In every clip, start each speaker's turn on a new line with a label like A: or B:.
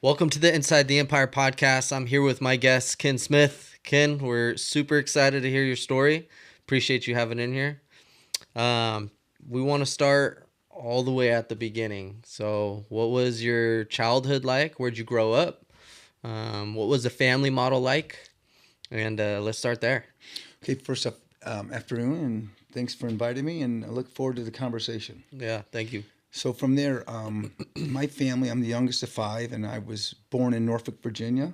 A: Welcome to the Inside the Empire podcast. I'm here with my guest, Ken Smith. Ken, we're super excited to hear your story. Appreciate you having in here. We want to start all the way at the beginning. So, what was your childhood like? Where'd you grow up? What was the family model like? And let's start there.
B: Okay, first up, afternoon, and thanks for inviting me, and I look forward to the conversation.
A: Yeah, thank you.
B: So from there, my family, I'm the youngest of five, and I was born in Norfolk, Virginia,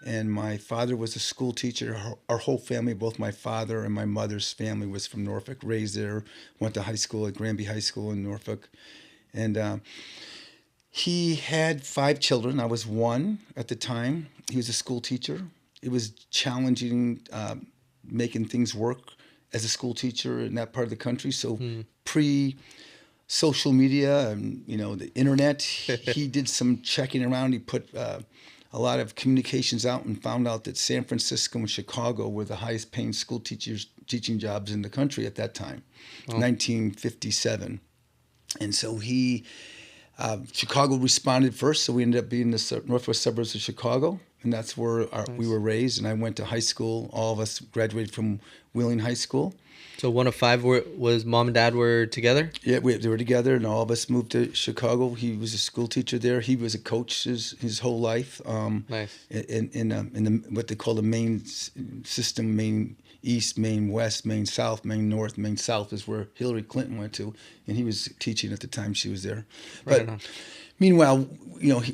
B: and my father was a school teacher. Our whole family, both my father and my mother's family, was from Norfolk, raised there, went to high school at Granby High School in Norfolk, and he had five children. I was one at the time. He was a school teacher. It was challenging making things work as a school teacher in that part of the country. So pre social media and the internet, he did some checking around. He put a lot of communications out and found out that San Francisco and Chicago were the highest paying school teachers teaching jobs in the country at that time, 1957. And so Chicago responded first, so we ended up being the northwest suburbs of Chicago, and that's where we were raised. And I went to high school. All of us graduated from Wheeling High School.
A: So, one of five was mom and dad were together?
B: Yeah, they were together, and all of us moved to Chicago. He was a school teacher there. He was a coach his whole life.
A: Nice.
B: In the what they call the main system, Maine East, Maine West, Maine South, Maine North, Maine South is where Hillary Clinton went to, and he was teaching at the time she was there.
A: Right
B: But
A: on.
B: meanwhile,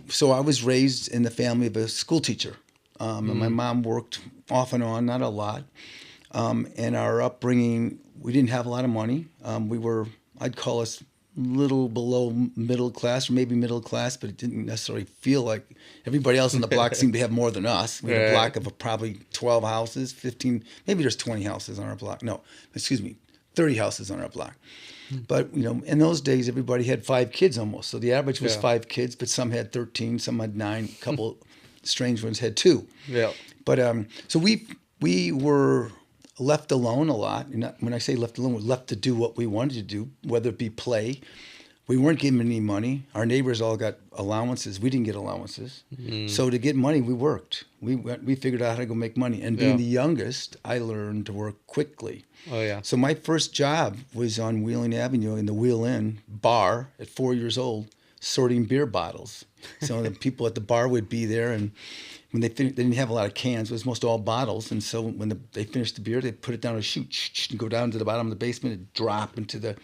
B: so I was raised in the family of a school teacher, and my mom worked off and on, not a lot. And our upbringing, we didn't have a lot of money. I'd call us little below middle class, or maybe middle class, but it didn't necessarily feel like everybody else on the block seemed to have more than us. We had a block of probably 12 houses, 15, maybe there's 20 houses on our block. No, excuse me, 30 houses on our block. But, in those days, everybody had five kids almost. So the average was five kids, but some had 13, some had 9, a couple strange ones had 2.
A: Yeah.
B: But so we were left alone a lot. And when I say left alone, we're left to do what we wanted to do, whether it be play. We weren't given any money. Our neighbors all got allowances. We didn't get allowances. So to get money, we worked. We figured out how to go make money. And being the youngest, I learned to work quickly.
A: Oh, yeah.
B: So my first job was on Wheeling Avenue in the Wheel Inn bar at 4 years old, sorting beer bottles. So the people at the bar would be there, and when they didn't have a lot of cans. It was most all bottles. And so when they finished the beer, they'd put it down a chute and go down to the bottom of the basement and drop into the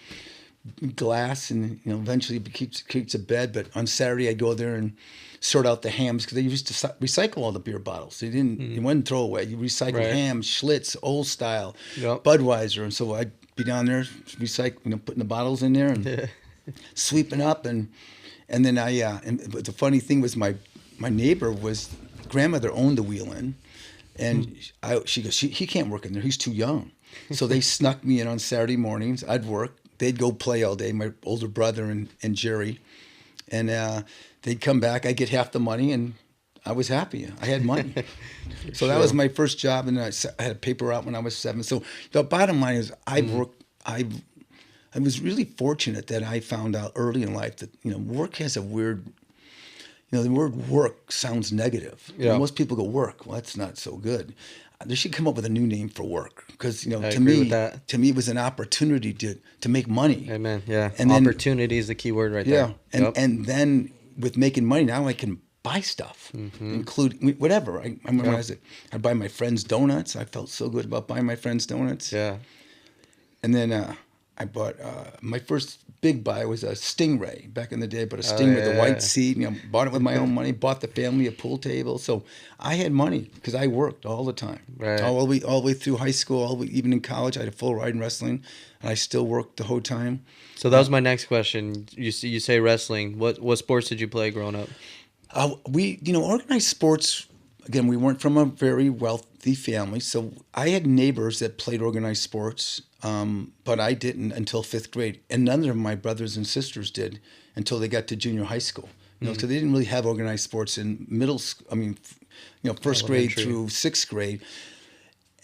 B: glass, and eventually it keeps a bed. But on Saturday, I'd go there and sort out the hams, because they used to recycle all the beer bottles. They didn't. You wouldn't throw away. You recycled hams, Schlitz, Old Style, Budweiser, and so I'd be down there recycling, putting the bottles in there and sweeping up, and then and the funny thing was my neighbor was grandmother owned the Wheel Inn, and she goes, he can't work in there. He's too young. So they snuck me in on Saturday mornings. I'd work. They'd go play all day, my older brother and Jerry. And they'd come back. I'd get half the money, and I was happy. I had money. So that was my first job, and I had a paper out when I was 7. So the bottom line is I was really fortunate that I found out early in life that, work has a weird, the word work sounds negative.
A: Yeah.
B: Most people go, work. Well, that's not so good. They should come up with a new name for work, because, to
A: agree with that.
B: me, it was an opportunity to make money.
A: Amen. Yeah.
B: And then,
A: opportunity is the key word right there.
B: And then with making money, now I can buy stuff, including whatever. I remember I'd buy my friends donuts. I felt so good about buying my friends donuts.
A: Yeah.
B: And then I bought my first big buy was a Stingray back in the day, but a Stingray with a white seat. Bought it with my own money. Bought the family a pool table. So I had money because I worked all the time,
A: Right.
B: all the way through high school, even in college. I had a full ride in wrestling, and I still worked the whole time.
A: So that was my next question. You say wrestling. What sports did you play growing up?
B: Organized sports. Again, we weren't from a very wealthy family, so I had neighbors that played organized sports, but I didn't until 5th grade, and none of my brothers and sisters did until they got to junior high school. So they didn't really have organized sports in middle school. I mean, first grade through 6th grade,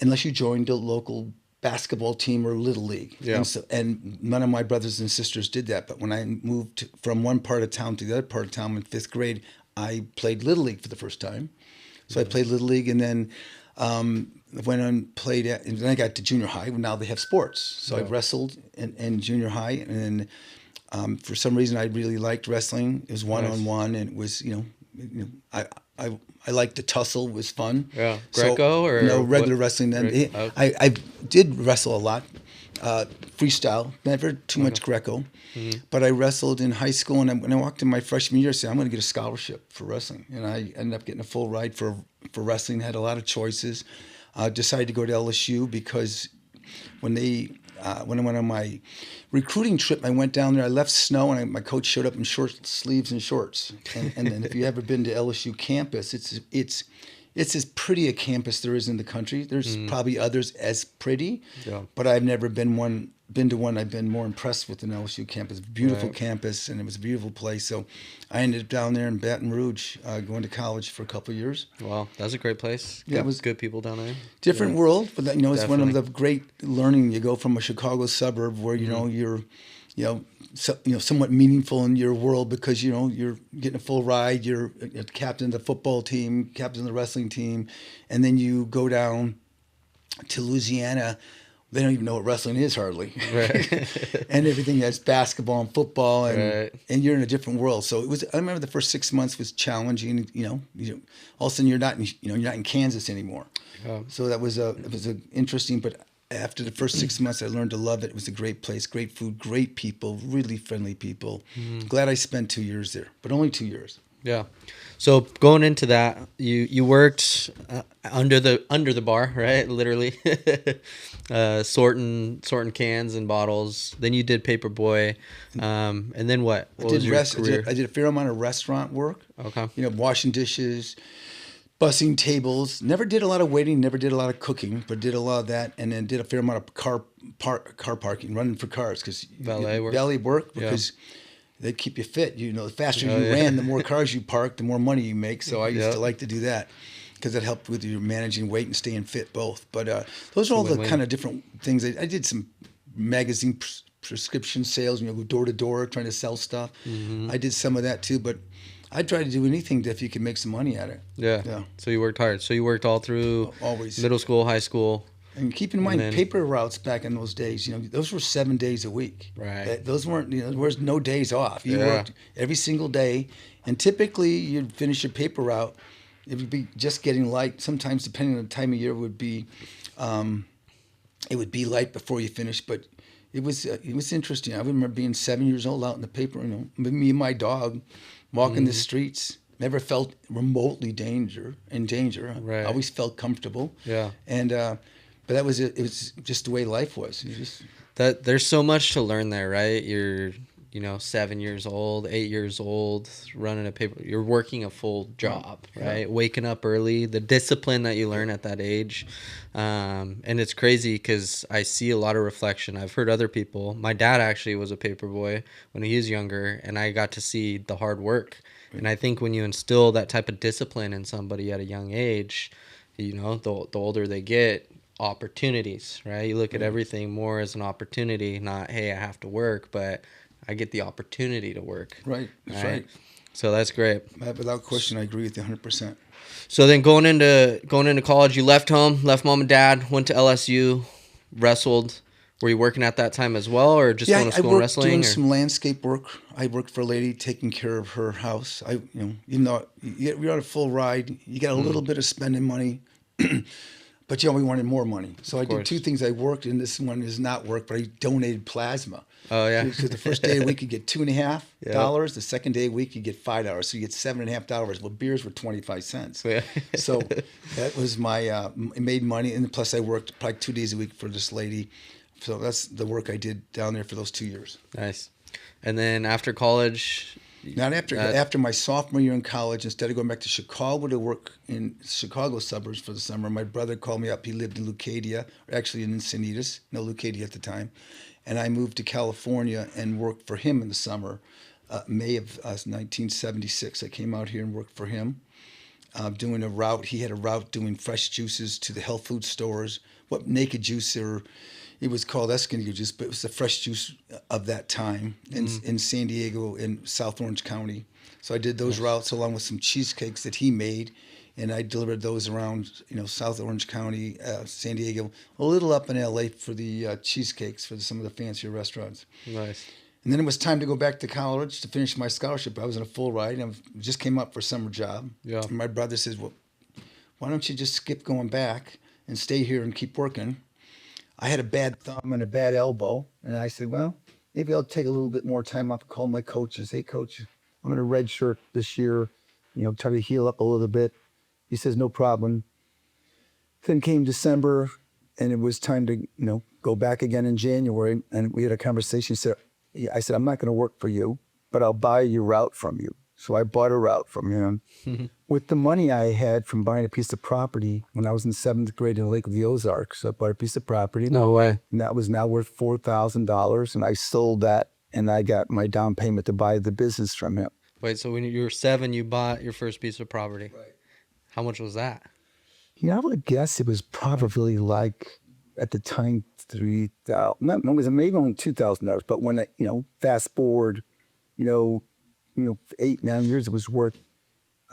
B: unless you joined a local basketball team or little league.
A: Yeah.
B: And none of my brothers and sisters did that. But when I moved from one part of town to the other part of town in 5th grade, I played Little League for the first time. So I played Little League, and then went on played at, and then I got to junior high. Now they have sports. So I wrestled in junior high, and for some reason I really liked wrestling. It was one-on-one, and it was I liked the tussle. It was fun.
A: Yeah, Greco or
B: no regular
A: what?
B: wrestling then.
A: Okay.
B: I did wrestle a lot, freestyle, never too much Greco, but I wrestled in high school, and when I walked in my freshman year, I said I'm going to get a scholarship for wrestling, and I ended up getting a full ride for wrestling. Had a lot of choices. Decided to go to LSU because when I went on my recruiting trip, I went down there. I left snow, and my coach showed up in short sleeves and shorts. And then if you ever been to LSU campus, it's as pretty a campus there is in the country. There's probably others as pretty, but I've never been to one. I've been more impressed with an LSU campus. Beautiful campus, and it was a beautiful place. So I ended up down there in Baton Rouge, going to college for a couple of years.
A: Wow, that's a great place.
B: Yeah, it was
A: good people down there.
B: Different world, but it's
A: Definitely.
B: one of the great learning. You go from a Chicago suburb where you're somewhat meaningful in your world because you're getting a full ride. You're captain of the football team, captain of the wrestling team, and then you go down to Louisiana. They don't even know what wrestling is hardly,
A: Right.
B: and everything that's basketball and football, and
A: Right.
B: and you're in a different world. So it was. I remember the first 6 months was challenging. All of a sudden you're not in Kansas anymore. So it was interesting, but after the first 6 months, I learned to love it. It was a great place, great food, great people, really friendly people. Glad I spent 2 years there, but only 2 years.
A: Yeah. So going into that, you worked under the bar, right? Literally, sorting cans and bottles. Then you did paperboy, and then what? What was your career?
B: I did a fair amount of restaurant work.
A: Okay.
B: Washing dishes, bussing tables. Never did a lot of waiting. Never did a lot of cooking, but did a lot of that. And then did a fair amount of car parking, running for cars because
A: Valet work.
B: because. They'd keep you fit. The faster you ran, the more cars you parked, the more money you make. So I used to like to do that because it helped with your managing weight and staying fit both. But those are all the kind of different things. I did some magazine prescription sales, go door to door trying to sell stuff. I did some of that too, but I tried to do anything if you could make some money at it.
A: Yeah. So you worked hard. So you worked all through
B: always
A: middle school, high school.
B: And keep in mind, paper routes back in those days, those were 7 days a week.
A: Right.
B: Those weren't, there was no days off. You worked every single day. And typically, you'd finish your paper route. It would be just getting light. Sometimes, depending on the time of year, it would be light before you finished. But it was interesting. I remember being 7 years old out in the paper, me and my dog walking the streets. Never felt remotely in danger.
A: Right.
B: I always felt comfortable.
A: Yeah.
B: And but that was it. It was just the way life was.
A: That there's so much to learn there, right? You're 7 years old, 8 years old, running a paper. You're working a full job, right? Yeah. Waking up early, the discipline that you learn at that age, and it's crazy because I see a lot of reflection. I've heard other people. My dad actually was a paper boy when he was younger, and I got to see the hard work. And I think when you instill that type of discipline in somebody at a young age, the older they get, opportunities, right? You look at everything more as an opportunity, not, hey, I have to work, but I get the opportunity to work.
B: Right. That's right.
A: So that's great.
B: Without question, I agree with you 100%.
A: So then going into college, you left home, left mom and dad, went to LSU, wrestled. Were you working at that time as well, or just going to school and wrestling?
B: I worked doing some landscape work. I worked for a lady taking care of her house. Even though you're on a full ride, you got a little bit of spending money, but we wanted more money. So I did two things. I worked, and this one is not work, but I donated plasma.
A: Oh, yeah.
B: Because the first day of the week you get $2.50. The second day of the week you get $5. So you get $7.50. Well, beers were 25 cents. Yeah. So that was my made money, and plus I worked probably 2 days a week for this lady. So that's the work I did down there for those 2 years.
A: Nice. And then after college?
B: Not after my sophomore year in college, instead of going back to Chicago to work in Chicago suburbs for the summer, my brother called me up. He lived in Leucadia, or actually in Encinitas, no Leucadia at the time. And I moved to California and worked for him in the summer, May of 1976. I came out here and worked for him, doing a route. He had a route doing fresh juices to the health food stores. What Naked Juice it was called Escondido Juice, but it was the fresh juice of that time in San Diego, in South Orange County. So I did those routes along with some cheesecakes that he made, and I delivered those around, South Orange County, San Diego, a little up in LA for the cheesecakes for some of the fancier restaurants.
A: Nice.
B: And then it was time to go back to college to finish my scholarship. I was in a full ride, and I just came up for a summer job.
A: Yeah.
B: And my brother says, "Well, why don't you just skip going back and stay here and keep working?" I had a bad thumb and a bad elbow, and I said, "Well, maybe I'll take a little bit more time off." Call my coach and say, "Hey, coach, I'm going to redshirt this year. Try to heal up a little bit." He says, "No problem." Then came December, and it was time to go back again in January, and we had a conversation. I said, "I'm not going to work for you, but I'll buy your route from you." So I bought a route from him. With the money I had from buying a piece of property when I was in 7th grade in Lake of the Ozarks, I bought a piece of property.
A: No way.
B: And that was now worth $4,000. And I sold that, and I got my down payment to buy the business from him.
A: Wait, so when you were 7, you bought your first piece of property.
B: Right.
A: How much was that?
B: I would guess it was probably like, at the time, $3,000. No, it was maybe only $2,000. But when fast forward, 8, 9 years, it was worth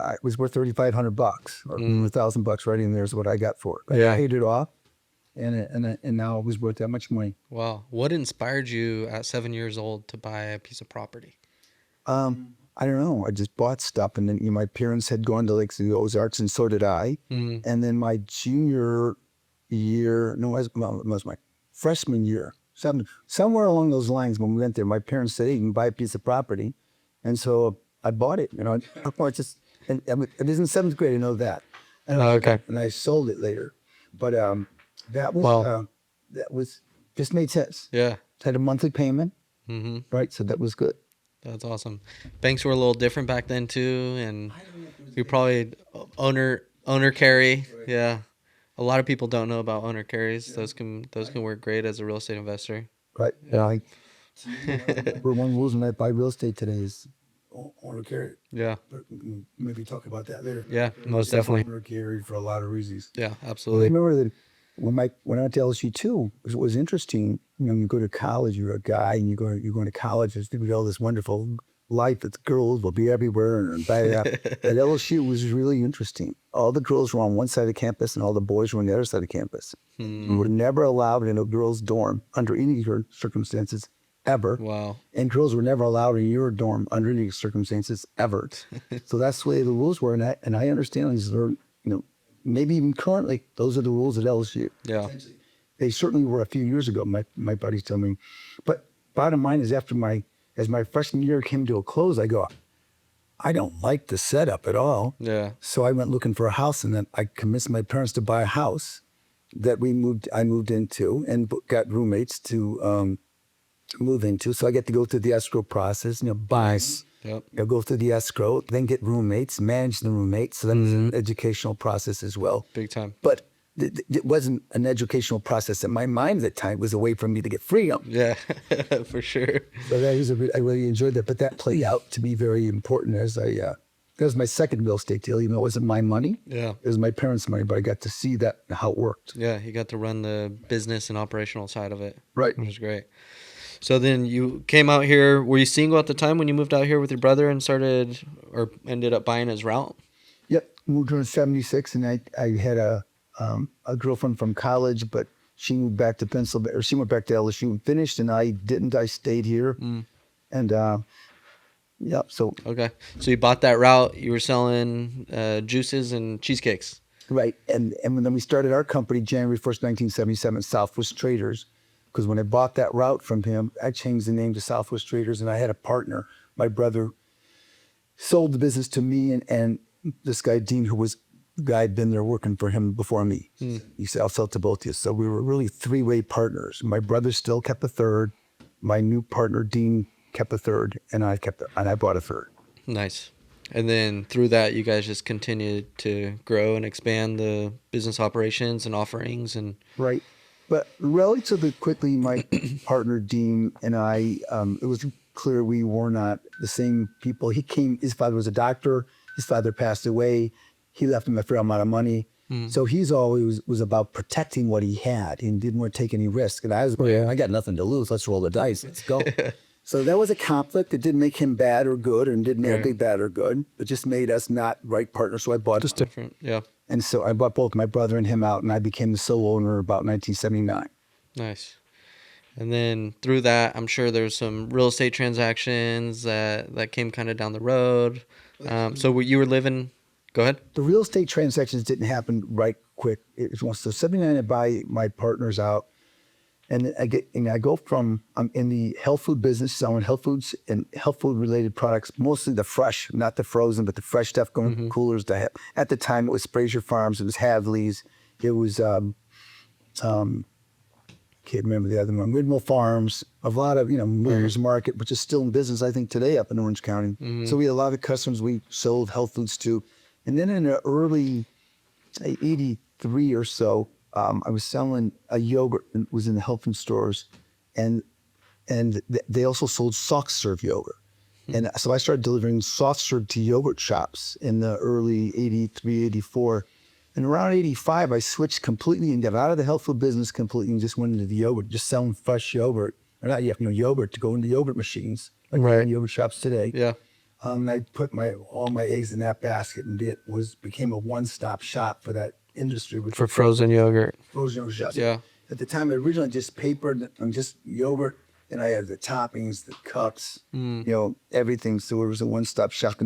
B: $3,500 or $1,000 right in there is what I got for it. I paid it off, and now it was worth that much money.
A: Wow. What inspired you at 7 years old to buy a piece of property?
B: I don't know. I just bought stuff, and then my parents had gone to Lake of the Ozarks, and so did I. And then my junior year, no, it was my freshman year, somewhere along those lines when we went there, my parents said, "Hey, you can buy a piece of property," and so I bought it. And it was in 7th grade. I know that.
A: Okay.
B: And I sold it later, but that was just made sense.
A: Yeah.
B: It had a monthly payment, right? So that was good.
A: That's awesome. Banks were a little different back then too, and you probably owner carry. Right. Yeah. A lot of people don't know about owner carries. Yeah. Those can work great as a real estate investor.
B: Right. Yeah. Number one rules when I buy real estate today is owner carry.
A: Yeah.
B: But maybe talk about that later.
A: Yeah, most definitely.
B: Owner carry for a lot of reasons.
A: Yeah, absolutely.
B: I remember that when I went to LSU too, it was interesting. You go to college, you're a guy, and you're going to college, there's going to be all this wonderful life that the girls will be everywhere. And at LSU was really interesting. All the girls were on one side of the campus, and all the boys were on the other side of the campus. You were never allowed in a girls' dorm under any circumstances ever.
A: Wow.
B: And girls were never allowed in your dorm under any circumstances ever. So that's the way the rules were, and I understand these are, maybe even currently, those are the rules at LSU.
A: Yeah.
B: They certainly were a few years ago, my buddies tell me. But bottom line is as my freshman year came to a close, I go, I don't like the setup at all.
A: Yeah.
B: So I went looking for a house, and then I convinced my parents to buy a house that I moved into and got roommates to move into. So I get to go through the escrow process, buy.
A: Yep.
B: Go through the escrow, then get roommates, manage the roommates. So that was an educational process as well.
A: Big time.
B: But it wasn't an educational process in my mind at the time. It was a way for me to get freedom.
A: Yeah, for sure.
B: So I really enjoyed that. But that played out to be very important as that was my second real estate deal. Even though it wasn't my money.
A: Yeah.
B: It was my parents' money, but I got to see that, how it worked.
A: Yeah, you got to run the business and operational side of it.
B: Right.
A: Which is great. So then you came out here. Were you single at the time when you moved out here with your brother and started or ended up buying his route?
B: Yep. Moved here in 76, and I had a girlfriend from college, but she moved back to Pennsylvania, or she went back to LSU and finished, and I didn't. I stayed here. And yep. So
A: okay. So you bought that route. You were selling juices and cheesecakes.
B: Right. And when we started our company, January 1st, 1977, Southwest Traders. Because when I bought that route from him, I changed the name to Southwest Traders, and I had a partner. My brother sold the business to me and this guy, Dean, who was the guy had been there working for him before me. He said, I'll sell it to both of you. So we were really three-way partners. My brother still kept a third. My new partner, Dean, kept a third, and I bought a third. Nice.
A: And then through that, you guys just continued to grow and expand the business operations and offerings. And
B: right. But relatively quickly, my partner, Dean, and I, it was clear we were not the same people. His father was a doctor. His father passed away. He left him a fair amount of money. So he's always was about protecting what he had and didn't want to take any risk. And I got nothing to lose. Let's roll the dice. Let's go. So that was a conflict. It didn't make him bad or good, and didn't make
A: Right.
B: me bad or good. It just made us not right partners. So I bought,
A: Just different. Yeah.
B: and so I bought both my brother and him out, and I became the sole owner about 1979.
A: Nice. And then through that, I'm sure there's some real estate transactions that came kind of down the road. So you were living. Go ahead.
B: The real estate transactions didn't happen right quick. It was once so 79. I buy my partners out, and I go from I'm in the health food business, selling health foods and health food related products, mostly the fresh, not the frozen, but the fresh stuff going
A: Mm-hmm.
B: coolers. At the time, it was Fraser Farms, it was Hadley's, it was can't remember the other one, Windmill Farms, a lot of Mayor's Market, which is still in business, I think, today up in Orange County.
A: Mm-hmm.
B: So we had a lot of customers we sold health foods to, and then in the early 83 or so, I was selling a yogurt that was in the health food stores, and they also sold soft serve yogurt. And so I started delivering soft serve to yogurt shops in the early 83, 84. And around 85, I switched completely and got out of the health food business completely and just went into the yogurt, just selling fresh yogurt. Or not yet, yogurt to go into yogurt machines, like
A: Right.
B: yogurt shops today.
A: Yeah.
B: And I put all my eggs in that basket, and it became a one-stop shop for that industry.
A: For frozen yogurt.
B: Frozen yogurt shops.
A: Yeah.
B: At the time, I originally just papered and just yogurt, and I had the toppings, the cups, everything. So it was a one-stop shop,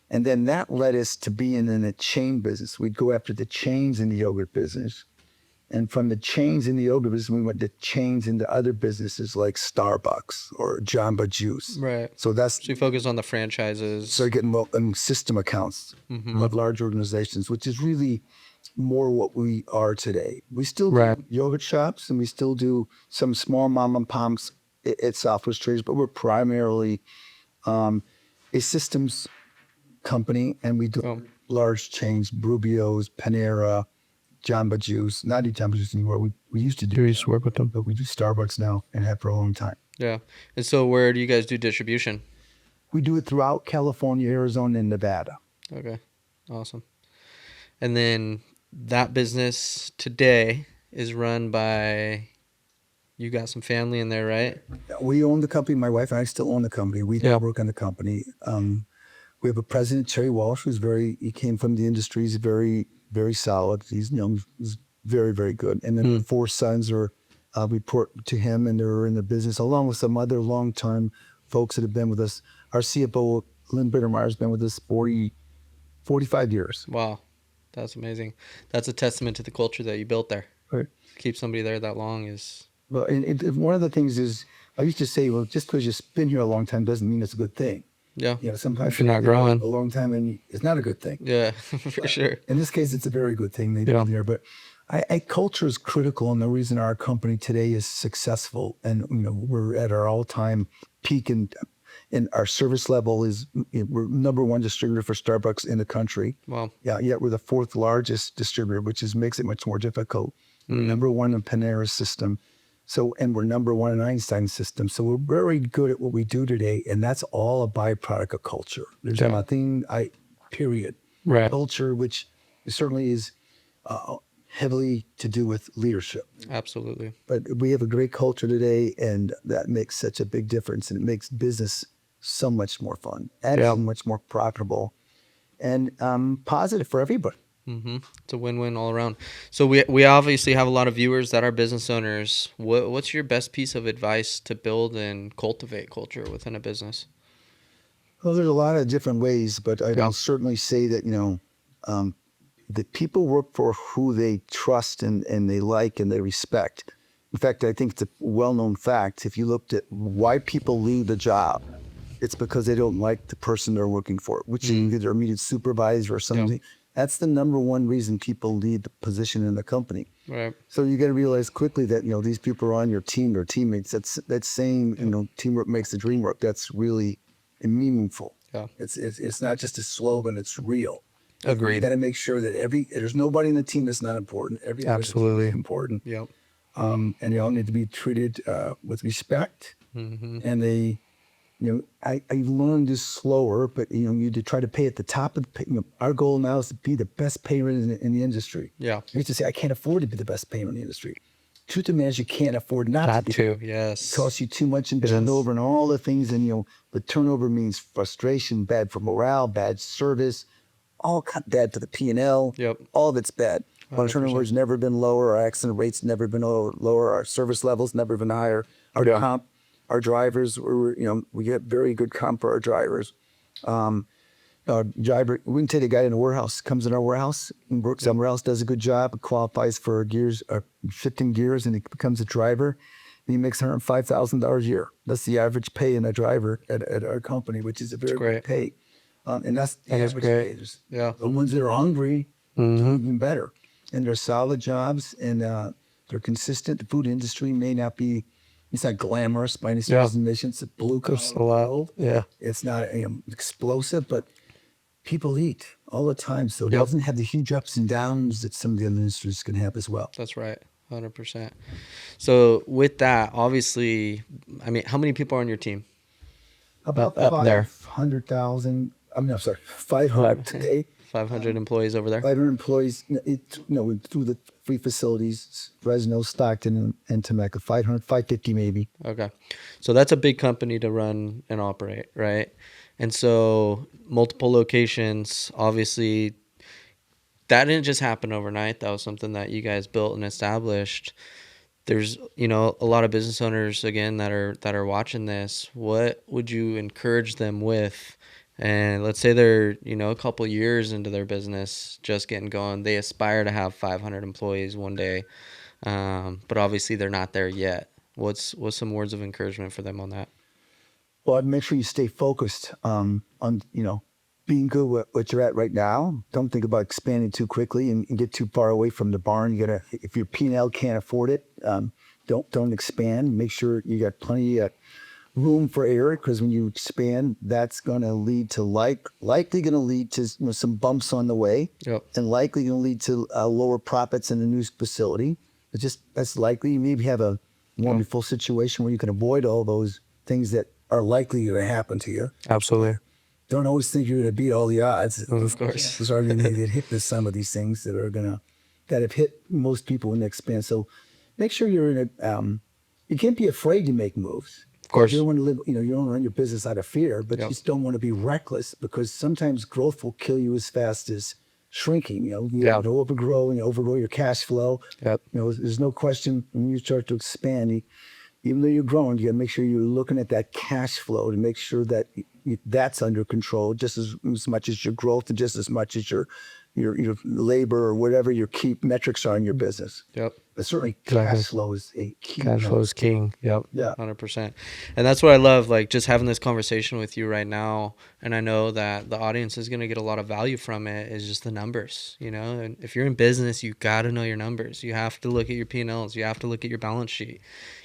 B: and then that led us to being in the chain business. We'd go after the chains in the yogurt business. And from the chains in the yogurt business, we went to chains into other businesses like Starbucks or Jamba Juice.
A: Right.
B: So
A: you focus on the franchises.
B: started getting system accounts of large organizations, which is really more what we are today. We still do yogurt shops, and we still do some small mom and pops at Southwest Traders, but we're primarily a systems company, and we do large chains, Rubio's, Panera, Jamba Juice, not Jamba Juice anymore. We used to work with them, but we do Starbucks now and have for a long time.
A: Yeah. And so where do you guys do distribution?
B: We do it throughout California, Arizona, and Nevada.
A: Okay. Awesome. And then that business today is run by, you got some family in there, right?
B: We own the company. My wife and I still own the company. We work on the company. We have a president, Terry Walsh, he came from the industry. He's very, very solid. He's very, very good. And then the 4 sons report to him, and they're in the business, along with some other long-time folks that have been with us. Our CFO, Lynn Bittermeyer, has been with us 45 years.
A: Wow. That's amazing. That's a testament to the culture that you built there.
B: Right.
A: To keep somebody there that long is...
B: Well, and one of the things is, I used to say, well, just because you've been here a long time doesn't mean it's a good thing.
A: Yeah.
B: Sometimes
A: if you're not growing
B: a long time, and it's not a good thing.
A: Yeah, for sure.
B: In this case, it's a very good thing they do there. But culture is critical, and the reason our company today is successful, and we're at our all-time peak, and our service level is, we're number 1 distributor for Starbucks in the country.
A: Wow.
B: Yeah. Yet we're the 4th largest distributor, which makes it much more difficult. We're number 1 in Panera system. So, and we're number 1 in Einstein system. So we're very good at what we do today. And that's all a byproduct of culture. There's nothing, period.
A: Right.
B: Culture, which certainly is heavily to do with leadership.
A: Absolutely.
B: But we have a great culture today, and that makes such a big difference. And it makes business so much more fun and so much more profitable and positive for everybody.
A: Mm-hmm. It's a win-win all around. So we obviously have a lot of viewers that are business owners. What's your best piece of advice to build and cultivate culture within a business?
B: Well, there's a lot of different ways, but I'll certainly say that, that people work for who they trust and they like and they respect. In fact, I think it's a well-known fact. If you looked at why people leave the job, it's because they don't like the person they're working for, which is either their immediate supervisor or something. That's the number 1 reason people leave the position in the company.
A: Right.
B: So you got to realize quickly that these people are on your team, they're teammates. That saying, teamwork makes the dream work. That's really meaningful.
A: Yeah.
B: It's not just a slogan. It's real.
A: Agreed.
B: You got to make sure that there's nobody in the team that's not important. Everybody is important.
A: Yep.
B: And they all need to be treated with respect.
A: Mm-hmm.
B: And they. I learned this slower, but you to try to pay at the top of the our goal now is to be the best payer in the industry.
A: Yeah.
B: I used to say I can't afford to be the best payer in the industry. truth of man is you can't afford not
C: Not
B: to.
C: to.
B: It
A: Yes.
B: costs you too much in turnover and all the things. And, the turnover means frustration, bad for morale, bad service, all bad for the P&L.
A: Yep.
B: All of it's bad. Our turnover
A: 100%.
B: has never been lower. Our accident rates never been lower. Our service levels never been higher. Our comp, our drivers, we get very good comp for our drivers. Driver, we can take a guy in a warehouse, comes in our warehouse, and works somewhere else, does a good job, qualifies for gears, shifting gears, and he becomes a driver. And he makes $105,000 a year. That's the average pay in a driver at our company, which is a very good pay. And that's the average pay.
A: Yeah.
B: The ones that are hungry, do even better. And they're solid jobs, and they're consistent. The food industry may not be, it's not glamorous by any stretch of the mission. It's a blue collar world.
C: Yeah.
B: It's not explosive, but people eat all the time. So it doesn't have the huge ups and downs that some of the other industries can have as well.
A: That's right. 100%. So with that, obviously, I mean, how many people are on your team?
B: About
C: Up there.
B: 500,000. I'm sorry, 500 today.
A: 500 employees over there.
B: 500 employees. Through the three facilities, Fresno, Stockton, and Temecula. 500, 550 maybe.
A: Okay. So that's a big company to run and operate, right? And so multiple locations, obviously, that didn't just happen overnight. That was something that you guys built and established. There's, a lot of business owners, again, that are watching this. What would you encourage them with? And let's say they're, a couple years into their business, just getting going. They aspire to have 500 employees one day, but obviously they're not there yet. What's some words of encouragement for them on that?
B: Well, I'd make sure you stay focused on being good at what you're at right now. Don't think about expanding too quickly and get too far away from the barn. If your P&L can't afford it, don't expand. Make sure you got plenty of room for error, because when you expand, that's going to lead to likely going to lead to some bumps on the way, and likely going to lead to lower profits in the new facility. That's likely. You maybe have a wonderful situation where you can avoid all those things that are likely going to happen to you.
C: Absolutely.
B: Don't always think you're going to beat all the odds.
A: Of course.
B: There's already going to hit some of these things that have hit most people when they expand. So make sure you're in you can't be afraid to make moves.
A: Of course.
B: You don't want to live, you don't run your business out of fear, but you just don't want to be reckless, because sometimes growth will kill you as fast as shrinking. You have to overgrow and overgrow your cash flow. There's no question when you start to expand, even though you're growing, you got to make sure you're looking at that cash flow to make sure that that's under control, just as much as your growth and just as much as your labor or whatever your key metrics are in your business. But certainly cash flow is a key.
C: Cash flow is king.
B: Yeah.
A: 100%. And that's what I love, like just having this conversation with you right now. And I know that the audience is going to get a lot of value from it, is just the numbers, and if you're in business, you got to know your numbers. You have to look at your P&Ls. You have to look at your balance sheet.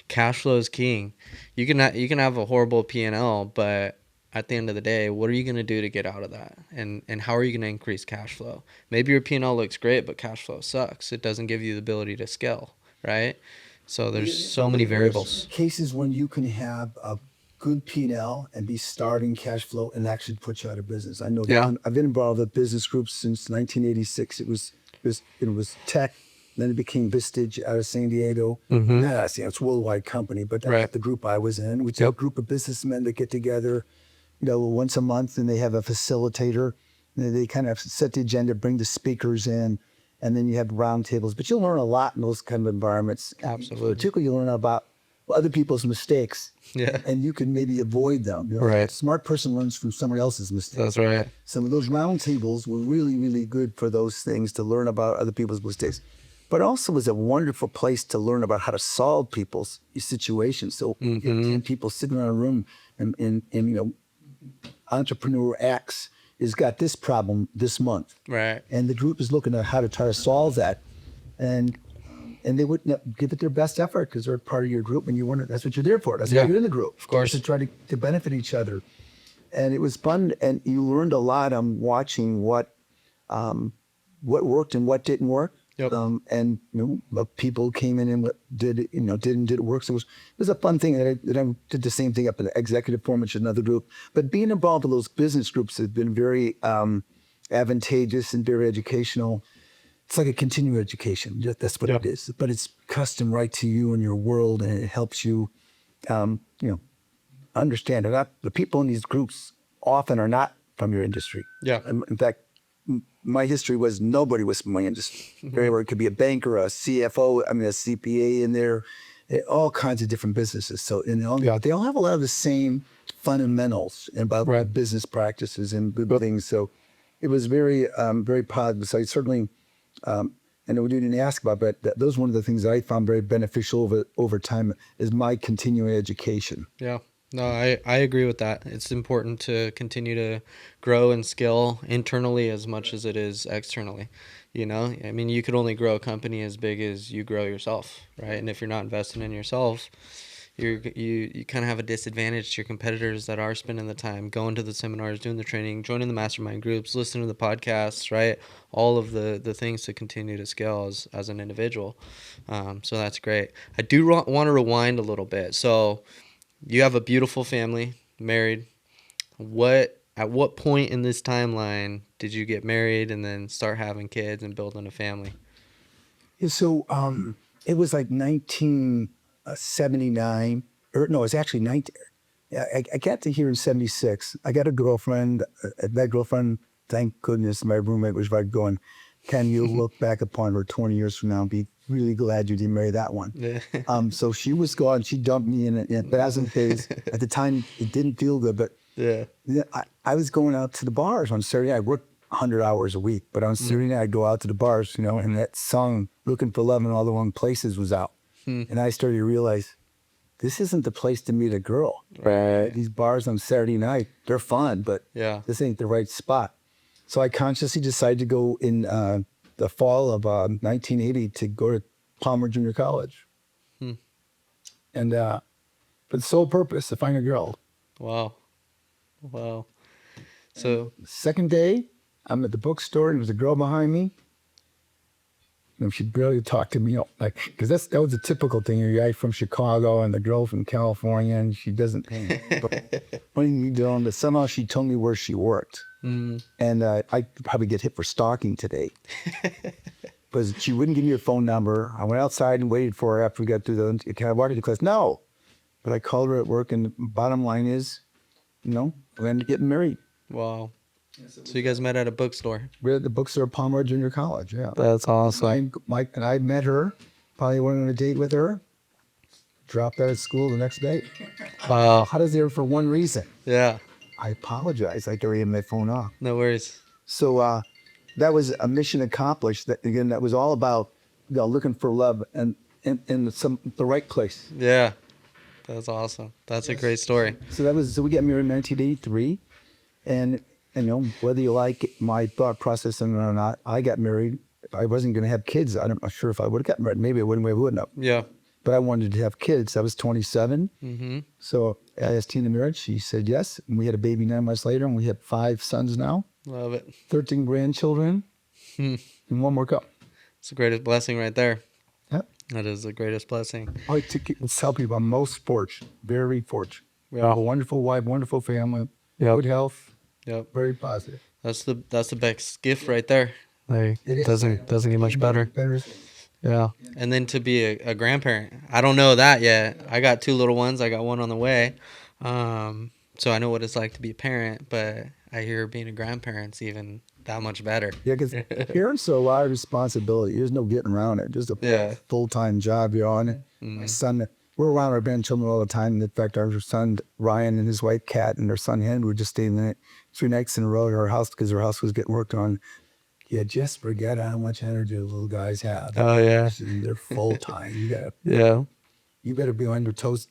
A: Cash flow is king. You can have a horrible P&L, but at the end of the day, what are you going to do to get out of that? And how are you going to increase cash flow? Maybe your P&L looks great, but cash flow sucks. It doesn't give you the ability to scale, right? So there's so many variables.
B: Cases when you can have a good P&L and be starting cash flow and actually put you out of business. I know I've been involved with business groups since 1986. It was tech. Then it became Vistage out of San Diego. It's a worldwide company, but that's the group I was in, which is a group of businessmen that get together once a month, and they have a facilitator. They kind of set the agenda, bring the speakers in, and then you have round tables. But you'll learn a lot in those kind of environments.
A: Absolutely.
B: Particularly you'll learn about other people's mistakes. And you can maybe avoid them. A smart person learns from somebody else's mistakes.
A: That's right.
B: Some of those round tables were really, really good for those things, to learn about other people's mistakes. But also was a wonderful place to learn about how to solve people's situations. So you have 10 people sitting around a room, and entrepreneur X has got this problem this month.
A: Right.
B: And the group is looking at how to try to solve that. And they would give it their best effort, because they're part of your group, and that's what you're there for. That's why you're in the group.
A: Of course.
B: To try to benefit each other. And it was fun, and you learned a lot on watching what worked and what didn't work. And people came in and didn't work. So it was a fun thing. And I did the same thing up in the executive forum, which is another group. But being involved in those business groups has been very advantageous and very educational it's like a continuing education. That's what it is. But it's custom right to you and your world, and it helps you, you know, understand it. The people in these groups often are not from your industry.
A: Yeah.
B: In fact, my history was nobody was from my industry. It could be a banker, a CFO, a CPA in there, all kinds of different businesses. So they all have a lot of the same fundamentals about business practices and things. So it was very, very positive. So I certainly, I know we didn't ask about, but those are one of the things that I found very beneficial over time is my continuing education.
A: Yeah. No, I agree with that. It's important to continue to grow and scale internally as much as it is externally. You know, I mean, you could only grow a company as big as you grow yourself, right? And if you're not investing in yourself, you kind of have a disadvantage to your competitors that are spending the time going to the seminars, doing the training, joining the mastermind groups, listening to the podcasts, right? All of the things to continue to scale as an individual. So that's great. I do want to rewind a little bit. So you have a beautiful family, married. At what point in this timeline did you get married and then start having kids and building a family?
B: Yeah, so it was like 1979, or no, it was actually 19. I got to here in 76. I got a girlfriend. That girlfriend, thank goodness, my roommate was right going, Ken, you'll look back upon her 20 years from now and be really glad you didn't marry that one.
A: Yeah.
B: So she was gone. She dumped me in a 1,000 days. At the time, it didn't feel good, but
A: Yeah.
B: I was going out to the bars on Saturday. I worked 100 hours a week, but on Saturday night, I'd go out to the bars, you know, and that song, Looking for Love in All the Wrong Places, was out. And I started to realize, this isn't the place to meet a girl.
A: Right.
B: These bars on Saturday night, they're fun, but this ain't the right spot. So I consciously decided to go in the fall of 1980 to go to Palmer Junior College. And for the sole purpose to find a girl.
A: Wow. Wow. So
B: Second day, I'm at the bookstore and there's a girl behind me. And she barely talked to me, like, because that was a typical thing. You're a guy from Chicago and the girl from California, and she doesn't. What are you doing? But somehow she told me where she worked, and I probably get hit for stalking today. But she wouldn't give me her phone number. I went outside and waited for her after we got through the. Can I walk to the class? No, but I called her at work, and the bottom line is, you know, we ended up getting married.
A: wow. So you guys met at a bookstore.
B: We're at the bookstore at Palmer Junior College. Yeah,
A: That's awesome.
B: And I met her. Probably went on a date with her. Dropped out of school the next day.
A: Wow.
B: How does there for one reason?
A: Yeah.
B: I apologize. I already had my phone off.
A: No worries.
B: So that was a mission accomplished. That was all about, you know, looking for love and in the right place.
A: Yeah. That's awesome. That's a great story.
B: So we got married in 1983, and you know, whether you like my thought process or not, I got married. I wasn't going to have kids. I'm not sure if I would have gotten married. Maybe I wouldn't have.
A: Yeah.
B: But I wanted to have kids. I was 27. So I asked Tina marriage. She said yes. And we had a baby 9 months later, and we have 5 sons now.
A: Love it.
B: 13 grandchildren, and one more come.
A: It's the greatest blessing right there.
B: Yep.
A: That is the greatest blessing.
B: I like to tell people I'm most fortunate, very fortunate. We have a wonderful wife, wonderful family, good health.
A: Yep.
B: Very positive.
A: That's the best gift right there.
C: Like, it doesn't get much better. Yeah.
A: And then to be a grandparent. I don't know that yet. I got 2 little ones. I got one on the way. So I know what it's like to be a parent, but I hear being a grandparent's even that much better.
B: Yeah, because parents are a lot of responsibility. There's no getting around it. Just a full-time job you're on it. My son, we're around our grandchildren all the time. In fact, our son Ryan and his wife Kat and their son Henry were just staying the 3 nights in a row at our house because our house was getting worked on. You just forget how much energy the little guys have.
C: Oh yeah.
B: They're full-time. You better be on your toes,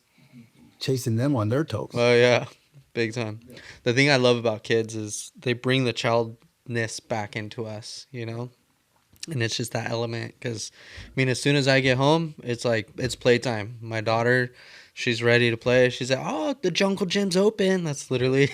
B: chasing them on their toes.
A: Oh yeah, big time. The thing I love about kids is they bring the childness back into us, you know? And it's just that element because, I mean, as soon as I get home, it's like, it's playtime. My daughter, she's ready to play. She's like, oh, the jungle gym's open. That's literally,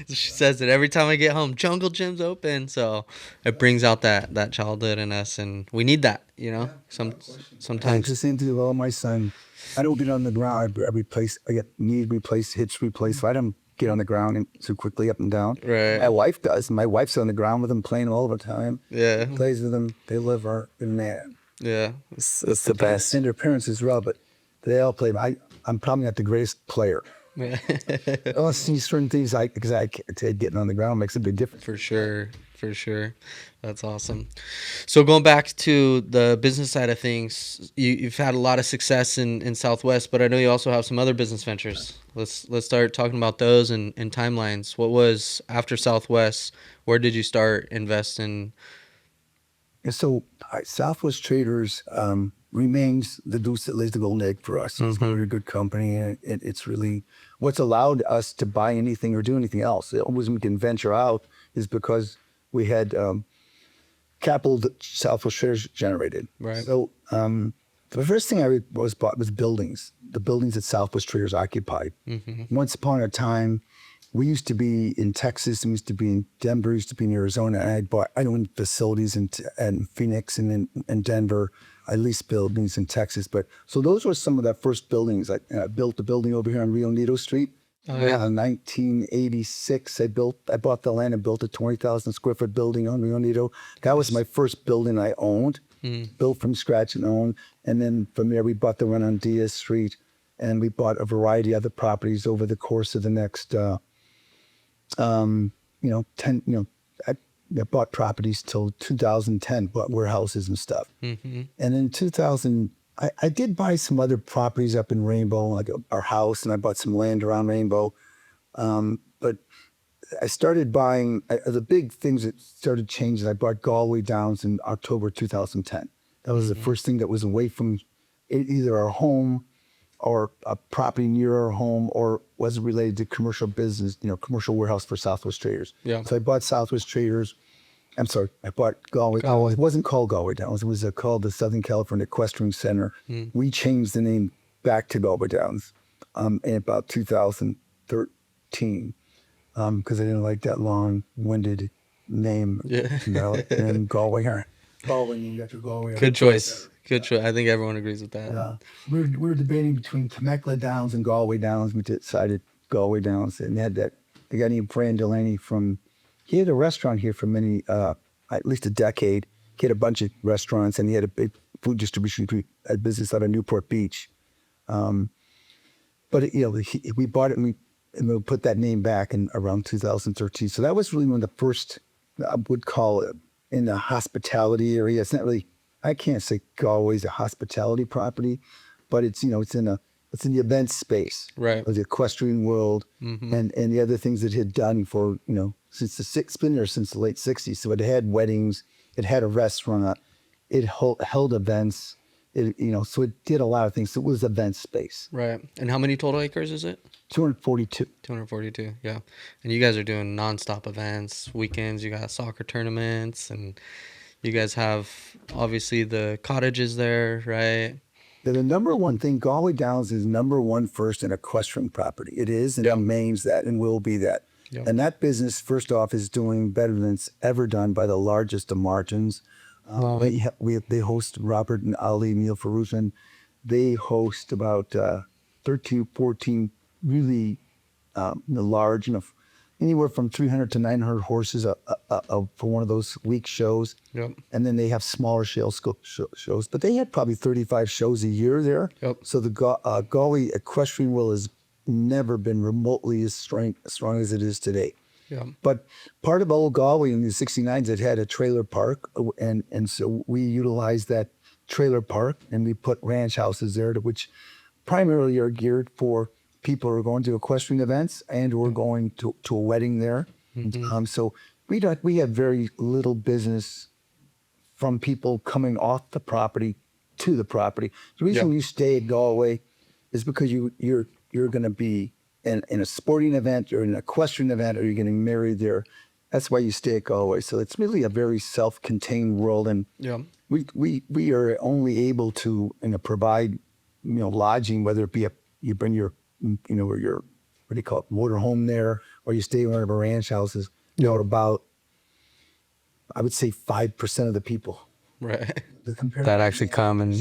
A: she says it every time I get home, jungle gym's open. So it brings out that childhood in us, and we need that, you know? Sometimes.
B: It's the same thing with my son. I don't get on the ground. I get knees replaced, hips replaced. I don't get on the ground and so quickly up and down.
A: Right.
B: My wife does. My wife's on the ground with them, playing all the time.
A: Yeah.
B: Plays with them. They live in that.
A: Yeah.
B: It's the best. And their parents as well, but they all play. I'm probably not the greatest player.
A: Yeah.
B: Oh, see certain things because I getting on the ground makes a big difference.
A: For sure. For sure. That's awesome. So going back to the business side of things, you've had a lot of success in Southwest, but I know you also have some other business ventures. Let's start talking about those and timelines. What was after Southwest? Where did you start investing?
B: And so Southwest Traders remains the goose that lays the golden egg for us. It's a very good company, and it's really what's allowed us to buy anything or do anything else. The only reason we can venture out is because we had capital that Southwest Traders generated.
A: Right.
B: So the first thing I bought was buildings. The buildings that Southwest Traders occupied. Once upon a time, we used to be in Texas, and we used to be in Denver, we used to be in Arizona, and I owned facilities in Phoenix and in Denver. I leased buildings in Texas, but so those were some of the first buildings. I built a building over here on Rio Negro Street.
A: Oh, yeah.
B: In 1986, I bought the land and built a 20,000 square foot building on Rio Negro. That was my first building I owned, built from scratch and owned. And then from there, we bought the one on Diaz Street, and we bought a variety of other properties over the course of the next, I bought properties till 2010, bought warehouses and stuff. And in 2000, I did buy some other properties up in Rainbow, like our house, and I bought some land around Rainbow. But I started buying, the big things that started changing, I bought Galway Downs in October 2010. That was the first thing that was away from either our home or a property near our home, or was related to commercial business, commercial warehouse for Southwest Traders.
A: Yeah.
B: So I bought Southwest Traders. I'm sorry, I bought Galway. It wasn't called Galway Downs. It was called the Southern California Equestrian Center. We changed the name back to Galway Downs in about 2013 because I didn't like that long-winded name.
A: Yeah.
B: And Galway. Galway, you got your Galway.
A: Good choice. Good choice. I think everyone agrees with that.
B: We were debating between Temecula Downs and Galway Downs. We decided Galway Downs, and they got named Fran Delaney he had a restaurant here for many, at least a decade. He had a bunch of restaurants, and he had a big food distribution business out of Newport Beach. But we bought it, and we put that name back in around 2013. So that was really one of the first, I would call it, in the hospitality area. It's not really, I can't say Galway's a hospitality property, but it's in the event space,
A: right?
B: Of the equestrian world, and the other things it had done for since it's been there since the late '60s. So it had weddings, it had a restaurant, it held events, so it did a lot of things. So it was event space.
A: Right. And how many total acres is it?
B: 242.
A: 242. Yeah. And you guys are doing nonstop events, weekends. You got soccer tournaments, and you guys have obviously the cottages there, right?
B: The number one thing, Galway Downs is number one first in equestrian property. It is, and it remains that, and will be that. Yep. And that business, first off, is doing better than it's ever done by the largest of margins. They host Robert and Ali, Neil Ferrugian. They host about 13, 14 really large, anywhere from 300 to 900 horses for one of those week shows.
A: Yep.
B: And then they have smaller shows, but they had probably 35 shows a year there.
A: Yep.
B: So the Galway equestrian world has never been remotely as strong as it is today.
A: Yeah.
B: But part of old Galway in the 69s, it had a trailer park, and so we utilized that trailer park, and we put ranch houses there, which primarily are geared for people who are going to equestrian events and who are going to a wedding there. So we have very little business from people coming off the property to the property. The reason you stay at Galway is because you're going to be in a sporting event or an equestrian event, or you're getting married there. That's why you stay at Galway. So it's really a very self-contained world, and we are only able to provide lodging, whether it be you bring your or your what do you call it, motor home there, or you stay in one of our ranch houses. About I would say 5% of the people.
A: Right.
C: That actually come and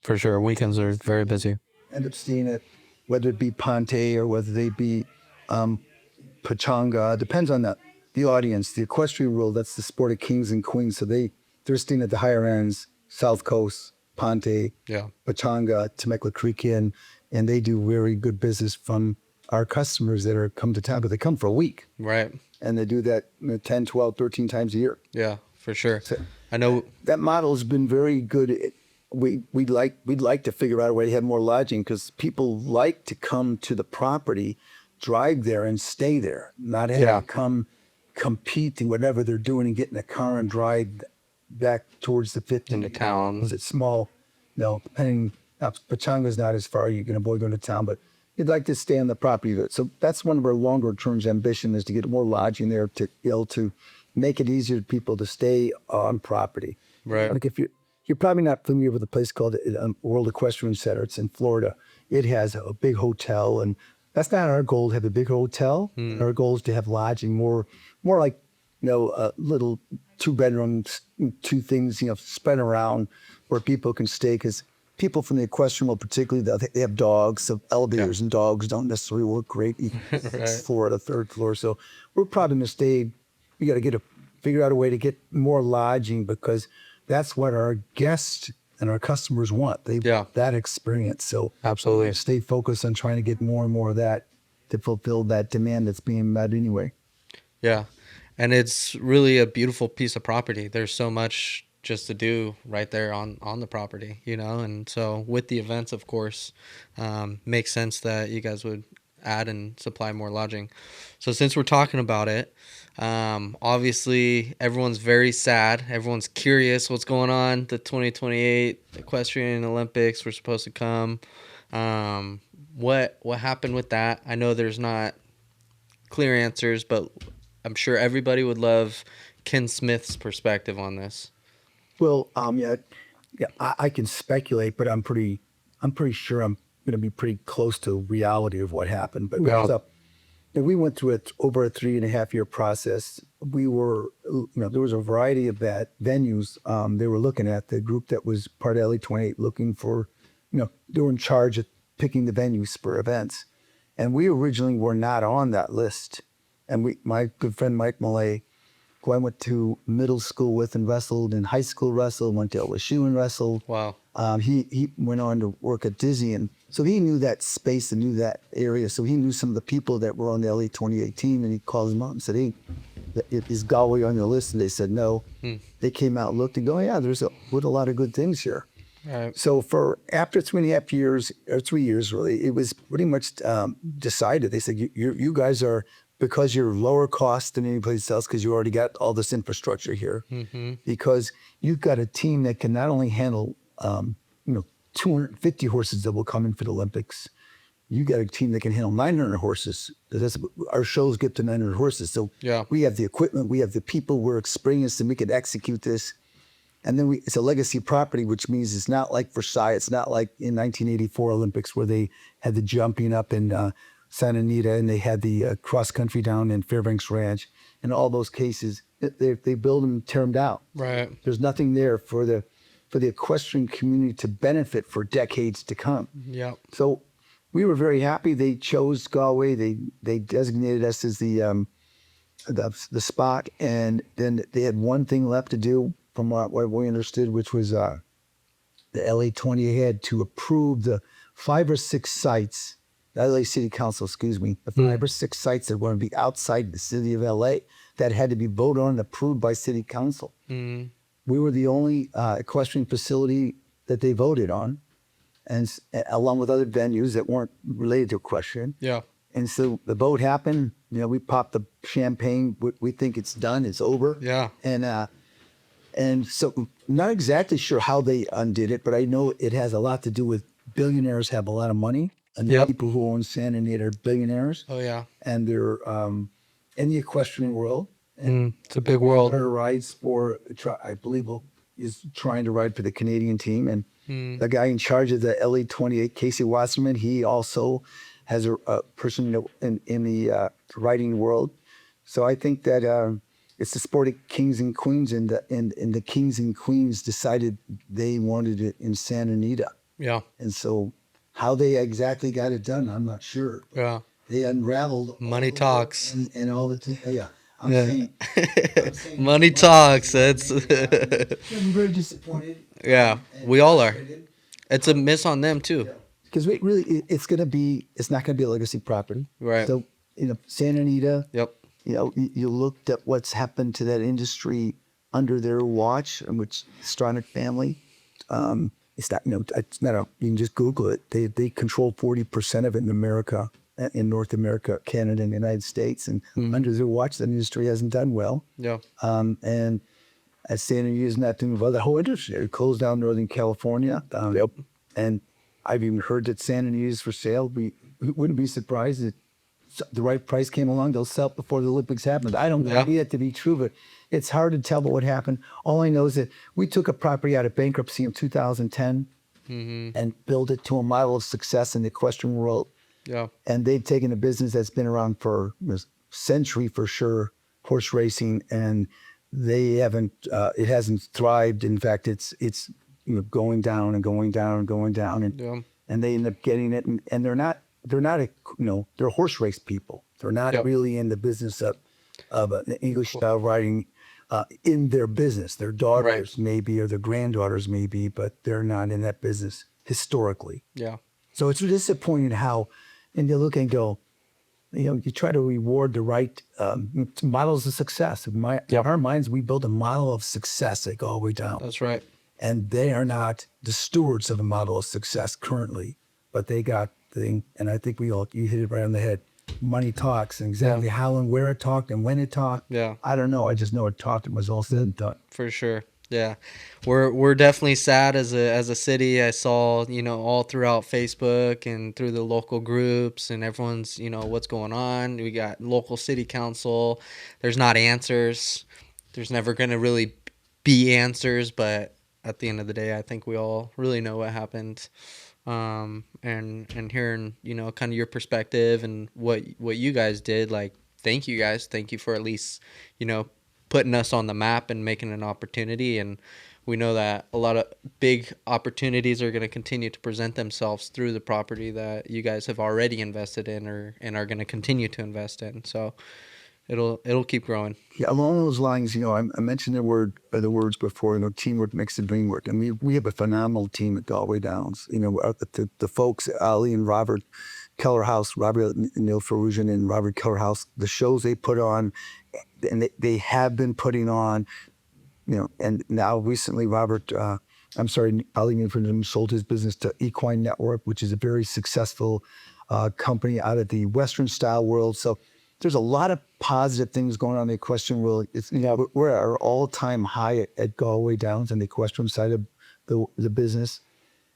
C: for sure. Weekends are very busy.
B: End up staying at, whether it be Ponte or whether they be Pachanga. Depends on the audience. The equestrian world, that's the sport of kings and queens. So they're staying at the higher ends, South Coast, Ponte,
A: Yeah.
B: Pachanga, Temecula Creek Inn, and they do very good business from our customers that are come to town, but they come for a week.
A: Right.
B: And they do that 10, 12, 13 times a year.
A: Yeah, for sure.
B: So
A: I know.
B: that model has been very good. We'd like to figure out a way to have more lodging because people like to come to the property, drive there and stay there, not have
C: Yeah.
B: to come compete in whatever they're doing and get in a car and drive back towards the 50
C: Into town.
B: It's small, depending. Pachanga's not as far. You can avoid going to town, but you'd like to stay on the property. So that's one of our longer term ambition is to get more lodging there to be able to make it easier for people to stay on property.
A: Right.
B: Like if you're probably not familiar with a place called World Equestrian Center. It's in Florida. It has a big hotel, and that's not our goal to have a big hotel. Our goal is to have lodging more like little 2 bedrooms, 2 things spread around where people can stay because people from the equestrian world, particularly, they have dogs. So elevators and dogs don't necessarily work great.
A: Right.
B: Floor, the 3rd floor. So we're probably going to stay. We got to figure out a way to get more lodging because that's what our guests and our customers want. They want that experience. So
C: Absolutely.
B: stay focused on trying to get more and more of that to fulfill that demand that's being met anyway.
A: Yeah. And it's really a beautiful piece of property. There's so much just to do right there on the property, and so with the events, of course, makes sense that you guys would add and supply more lodging. So since we're talking about it, obviously everyone's very sad. Everyone's curious what's going on. The 2028 Equestrian Olympics were supposed to come. What happened with that? I know there's not clear answers, but I'm sure everybody would love Ken Smith's perspective on this.
B: Well, I can speculate, but I'm pretty sure I'm going to be pretty close to reality of what happened. But we went through over a 3.5-year process. We were, there was a variety of venues they were looking at. The group that was part of LA28 looking for, they were in charge of picking the venues for events, and we originally were not on that list. And my good friend Mike Millay, who I went to middle school with and wrestled, and high school wrestled, went to LSU and wrestled.
A: Wow.
B: He went on to work at Disney, and so he knew that space and knew that area. So he knew some of the people that were on the LA 2018, and he called them up and said, "Hey, is Galway on your list?" And they said no. They came out, looked, and go, "Yeah, there's a lot of good things here."
A: Right.
B: So after 3.5 years, or 3 years really, it was pretty much decided. They said, you guys are, because you're lower cost than any place else, because you already got all this infrastructure here, because you've got a team that can not only handle 250 horses that will come in for the Olympics, you got a team that can handle 900 horses. Our shows get to 900 horses. So we have the equipment, we have the people, we're experienced, and we can execute this. And then it's a legacy property, which means it's not like Versailles. It's not like in 1984 Olympics where they had the jumping up in Santa Anita and they had the cross country down in Fairbanks Ranch. In all those cases, they build them and tear them down.
A: Right.
B: There's nothing there for the equestrian community to benefit for decades to come.
A: Yeah.
B: So we were very happy. They chose Galway. They designated us as the spot, and then they had one thing left to do, from what we understood, which was the LA20 had to approve the 5 or 6 sites, the LA City Council, the 5 or 6 sites that were going to be outside the city of LA that had to be voted on and approved by City Council. We were the only equestrian facility that they voted on, and along with other venues that weren't related to equestrian.
A: Yeah.
B: And so the vote happened. We popped the champagne. We think it's done. It's over.
A: Yeah.
B: And so not exactly sure how they undid it, but I know it has a lot to do with billionaires have a lot of money, and the people who own Santa Anita are billionaires.
A: Oh yeah.
B: And they're in the equestrian world. And
C: it's a big world.
B: Her rides I believe is trying to ride for the Canadian team, and the guy in charge of the LA28, Casey Wasserman, he also has a person in the riding world. So I think that it's the sport of kings and queens, and the kings and queens decided they wanted it in Santa Anita.
A: Yeah.
B: And so how they exactly got it done, I'm not sure.
A: Yeah.
B: they unraveled
A: Money talks.
B: and all the yeah. I'm
C: Yeah.
B: saying
A: Money talks. That's
B: I'm very disappointed.
A: yeah.
B: And
A: We all are.
B: frustrated.
A: It's a miss on them too.
C: Because it's not going to be a legacy property.
A: Right.
C: So, Santa Anita,
A: Yep.
C: you looked at what's happened to that industry under their watch, in which Stronach family, it's not you can just Google it. They control 40% of it in America, in North America, Canada, and the United States. And under their watch, that industry hasn't done well.
A: Yeah.
C: And as Santa Anita is not doing well, the whole industry, it closed down Northern California. And I've even heard that Santa Anita is for sale. We wouldn't be surprised if the right price came along, they'll sell it before the Olympics happened. I don't
A: Yeah.
C: need it to be true, but it's hard to tell what happened. All I know is that we took a property out of bankruptcy in 2010 and built it to a model of success in the equestrian world.
A: Yeah.
C: And they've taken a business that's been around for a century for sure, horse racing, and they haven't. It hasn't thrived. In fact, it's going down and going down and going down,
A: Yeah.
C: and they end up getting it, and they're horse race people. They're not
A: Yep.
C: really in the business of an English style riding in their business. Their daughters maybe, or their granddaughters maybe, but they're not in that business historically.
A: Yeah.
C: So it's disappointing how, and you look and go, you try to reward the right models of success. In our minds, we build a model of success that go all the way down.
A: That's right.
C: And they are not the stewards of a model of success currently, but they got the thing. And I think you hit it right on the head. Money talks, and exactly how and where it talked and when it talked.
A: Yeah.
C: I don't know. I just know it talked and was all said and done.
A: For sure. Yeah. We're definitely sad as a city. I saw, all throughout Facebook and through the local groups, and everyone's, what's going on. We got local city council. There's not answers. There's never going to really be answers, but at the end of the day, I think we all really know what happened. And hearing, kind of your perspective and what you guys did, like, thank you guys. Thank you for at least, putting us on the map and making an opportunity. And we know that a lot of big opportunities are going to continue to present themselves through the property that you guys have already invested in and are going to continue to invest in. So it'll keep growing.
C: Yeah, along those lines, I mentioned the words before. Teamwork makes the dream work, and we have a phenomenal team at Galway Downs. The folks, Ali and Robert Kellerhouse, Robert Neil Ferrugian and Robert Kellerhouse, the shows they put on, and they have been putting on, and now recently Ali Neil Ferrugian sold his business to Equine Network, which is a very successful company out of the Western style world. So there's a lot of positive things going on in the equestrian world. We're at our all-time high at Galway Downs on the equestrian side of the business.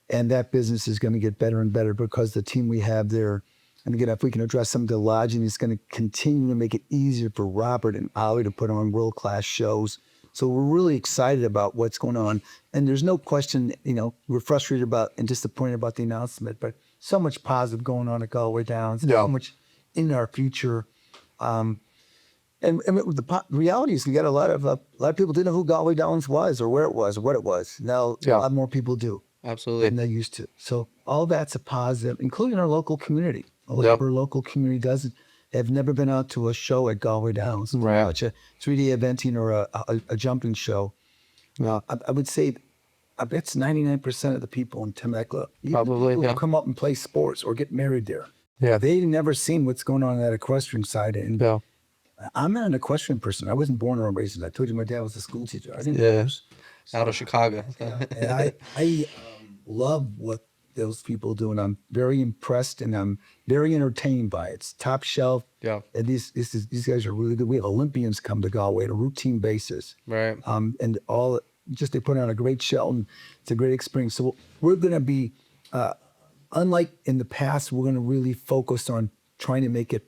C: And that business is going to get better and better because the team we have there, and again, if we can address some of the lodging, it's going to continue to make it easier for Robert and Ali to put on world-class shows. So we're really excited about what's going on. And there's no question, we're frustrated about and disappointed about the announcement, but so much positive going on at Galway Downs, so much in our future. And the reality is we got a lot of people didn't know who Galway Downs was or where it was or what it was. Now a lot more people do.
A: Absolutely.
C: Than they used to. So all that's a positive, including our local community. Our local community have never been out to a show at Galway Downs.
A: Right.
C: Watch a 3D eventing or a jumping show. I would say I bet it's 99% of the people in Temecula will come up and play sports or get married there.
A: Yeah.
C: They've never seen what's going on that equestrian side. And I'm not an equestrian person. I wasn't born or raised. I told you my dad was a school teacher. I didn't know this.
A: Out of Chicago.
C: And I love what those people do, and I'm very impressed, and I'm very entertained by it. It's top shelf.
A: Yeah.
C: And these guys are really good. We have Olympians come to Galway on a routine basis.
A: Right.
C: And they put on a great show, and it's a great experience. So we're going to be, unlike in the past, we're going to really focus on trying to make it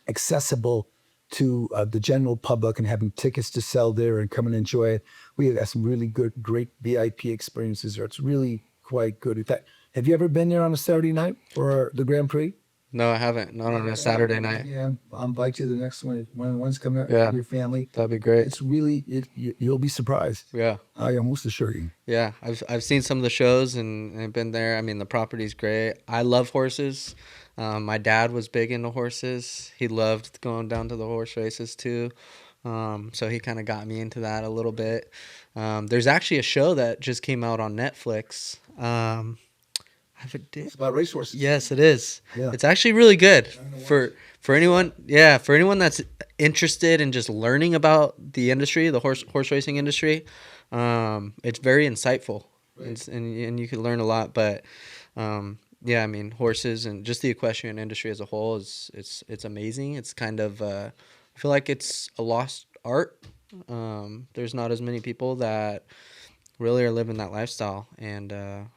C: accessible to the general public and having tickets to sell there and come and enjoy it. We have some really great VIP experiences there. It's really quite good. In fact, have you ever been there on a Saturday night for the Grand Prix?
A: No, I haven't. Not on a Saturday night.
C: Yeah, I'll invite you to the next one. When one's coming out
A: Yeah.
C: with your family.
A: That'd be great.
C: It's really, you'll be surprised.
A: Yeah.
C: I almost assure you.
A: Yeah, I've seen some of the shows and been there. I mean, the property's great. I love horses. My dad was big into horses. He loved going down to the horse races too. So he kind of got me into that a little bit. There's actually a show that just came out on Netflix.
C: It's about racehorses.
A: Yes, it is.
C: Yeah.
A: It's actually really good for anyone. Yeah, for anyone that's interested in just learning about the industry, the horse racing industry. It's very insightful, and you can learn a lot. But yeah, I mean, horses and just the equestrian industry as a whole it's amazing. It's kind of I feel like it's a lost art. There's not as many people that really are living that lifestyle, and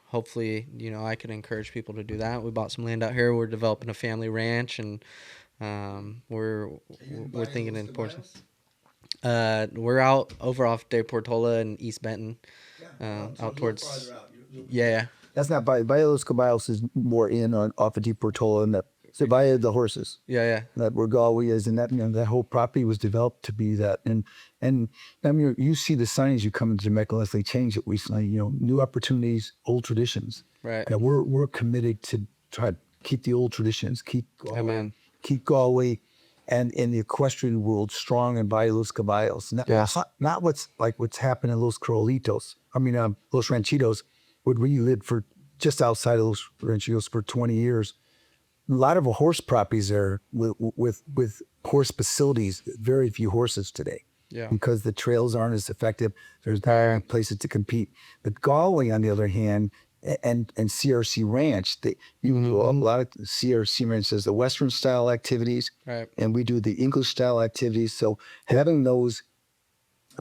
A: hopefully, I can encourage people to do that. We bought some land out here. We're developing a family ranch, and we're thinking in portions. We're out over off De Portola and East Benton, out towards yeah.
C: That's not Valle Los Caballos is more in on off of Deep Portola and that. So Valle the horses.
A: Yeah.
C: That where Galway is, and that that whole property was developed to be that. And I mean, you see the signage you come into Jamaica unless they change it recently. New opportunities, old traditions.
A: Right.
C: Yeah, we're committed to try to keep the old traditions, keep Galway,
A: Amen.
C: keep Galway, and in the equestrian world strong in Valle Los Caballos. Not what's happened in Los Corralitos. I mean, Los Ranchitos, where we lived for just outside of Los Ranchitos for 20 years. A lot of horse properties there with horse facilities, very few horses today.
A: Yeah.
C: Because the trails aren't as effective. There's not places to compete. But Galway, on the other hand, and CRC Ranch, a lot of CRC Ranch does the Western style activities,
A: Right.
C: and we do the English style activities. So having those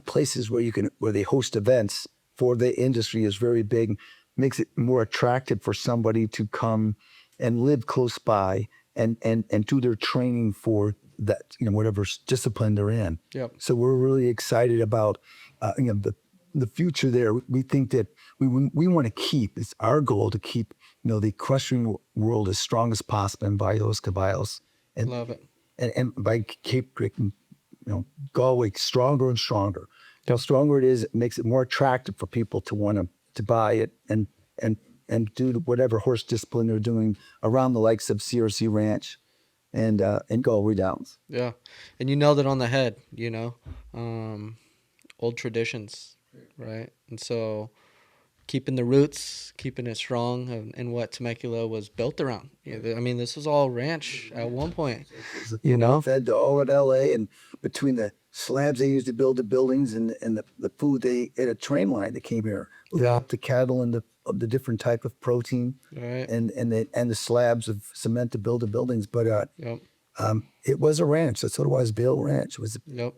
C: places where they host events for the industry is very big, makes it more attractive for somebody to come and live close by and do their training for that, whatever discipline they're in.
A: Yep.
C: So we're really excited about, the future there. We think that we want to keep, it's our goal to keep, the equestrian world as strong as possible in Valle Los Caballos. And,
A: Love it.
C: And by keep Galway stronger and stronger. The stronger it is, it makes it more attractive for people to want to buy it and do whatever horse discipline they're doing around the likes of CRC Ranch and Galway Downs.
A: Yeah, and you nailed it on the head. Old traditions, right? And so keeping the roots, keeping it strong, and what Temecula was built around. I mean, this was all ranch at one point.
C: Fed to all at LA, and between the slabs they used to build the buildings and the food, they had a train line that came here.
A: Yeah.
C: The cattle and the different type of protein,
A: Right.
C: and the slabs of cement to build the buildings. But
A: Yep.
C: it was a ranch. That's what it was. Bale Ranch. It was a
A: Yep.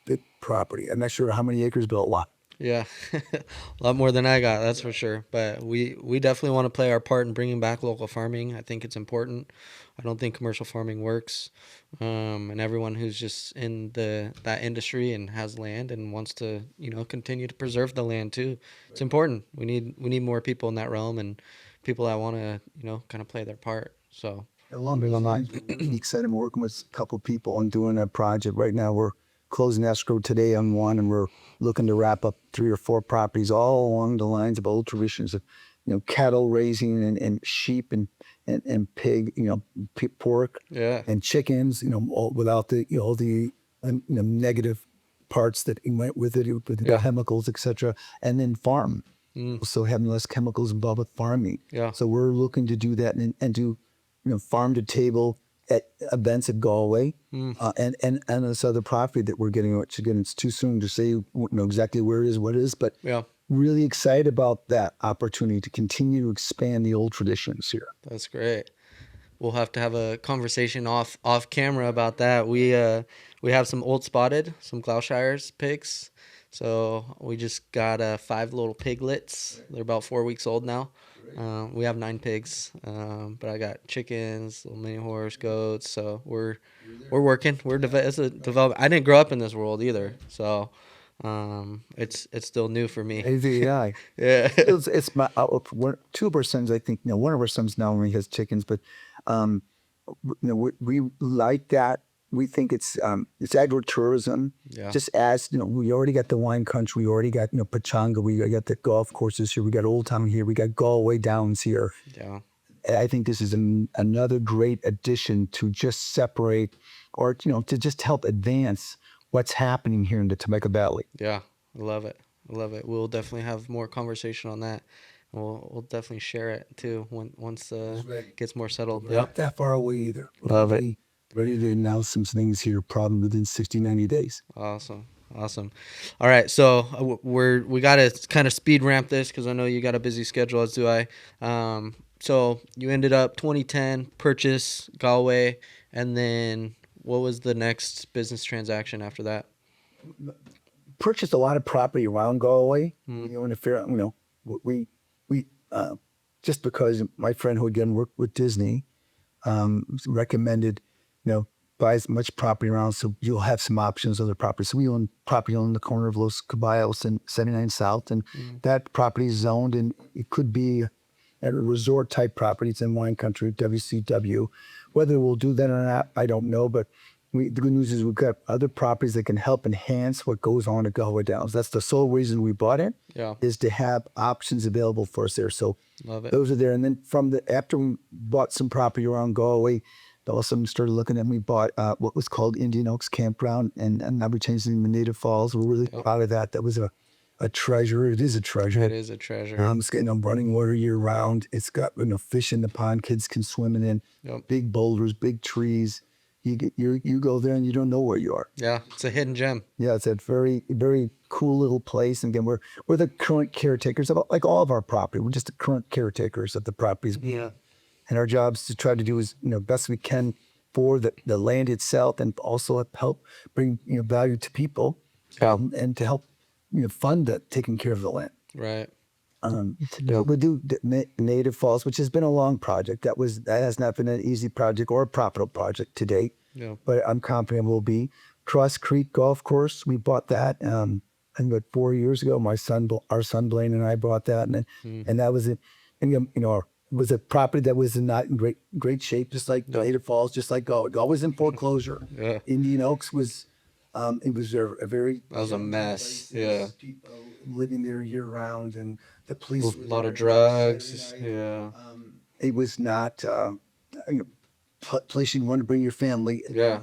C: big property. I'm not sure how many acres, but a lot.
A: Yeah, a lot more than I got, that's for sure. But we definitely want to play our part in bringing back local farming. I think it's important. I don't think commercial farming works. And everyone who's just in that industry and has land and wants to, continue to preserve the land too. It's important. We need more people in that realm and people that want to, kind of play their part. So
C: Along those lines, we're excited. I'm working with a couple of people on doing a project right now. We're closing escrow today on one, and we're looking to wrap up 3 or 4 properties all along the lines of old traditions of, cattle raising and sheep and pig, pork,
A: yeah,
C: and chickens, all without the negative parts that went with it, with the chemicals, etc. And then farm, so having less chemicals involved with farming.
A: Yeah.
C: So we're looking to do that and do, farm to table at events at Galway, and this other property that we're getting, which again, it's too soon to say exactly where it is, what it is, but
A: yeah.
C: really excited about that opportunity to continue to expand the old traditions here.
A: That's great. We'll have to have a conversation off camera about that. We have some old spotted, some Glouceshire's pigs. So we just got 5 little piglets. They're about 4 weeks old now. We have 9 pigs, but I got chickens, little mini horse, goats. So we're working. It's a development. I didn't grow up in this world either, so it's still new for me.
C: Yeah,
A: Yeah.
C: it's my 2 of our sons. I think one of our sons now only has chickens, but we like that. We think it's agritourism.
A: Yeah.
C: Just as we already got the wine country, we already got Pechanga, we got the golf courses here, we got Old Town here, we got Galway Downs here.
A: Yeah.
C: I think this is another great addition to just separate, or to just help advance what's happening here in the Temecula Valley.
A: Yeah, I love it. I love it. We'll definitely have more conversation on that. We'll definitely share it too once it gets more settled.
C: We're not that far away either.
A: Love it.
C: Ready to announce some things here probably within 60, 90 days.
A: Awesome. Awesome. All right, so we got to kind of speed ramp this because I know you got a busy schedule, as do I. So you ended up 2010 purchase Galway, and then what was the next business transaction after that?
C: Purchased a lot of property around Galway. In a fair, we just because my friend who again worked with Disney recommended, buy as much property around so you'll have some options of the property. So we own property on the corner of Los Caballos and 79 South, and that property is zoned, and it could be a resort type property. It's in wine country, WCW. Whether we'll do that or not, I don't know, but the good news is we've got other properties that can help enhance what goes on at Galway Downs. That's the sole reason we bought it, is to have options available for us there. So
A: Love it.
C: those are there. And then after we bought some property around Galway, all of a sudden started looking at, we bought what was called Indian Oaks Campground, and now we changed the name to Native Falls. We're really proud of that. That was a treasure. It is a treasure.
A: It is a treasure.
C: It's getting running water year round. It's got fish in the pond. Kids can swim in. Big boulders, big trees. You go there and you don't know where you are.
A: Yeah, it's a hidden gem.
C: Yeah, it's a very, very cool little place. And again, we're the current caretakers of like all of our property. We're just the current caretakers of the properties.
A: Yeah.
C: And our job is to try to do as best we can for the land itself, and also help bring value to people, and to help fund taking care of the land.
A: Right.
C: We do Native Falls, which has been a long project. That has not been an easy project or a profitable project to date.
A: Yeah.
C: But I'm confident we'll be. Cross Creek Golf Course, we bought that. I think about 4 years ago. Our son Blaine and I bought that, and that was it. And it was a property that was not in great shape, just like Native Falls, just like Galway. Galway was in foreclosure.
A: Yeah.
C: Indian Oaks was. It was a very.
A: That was a mess. Yeah.
C: People living there year round, and the police.
A: A lot of drugs. Yeah.
C: It was not a place you want to bring your family.
A: Yeah.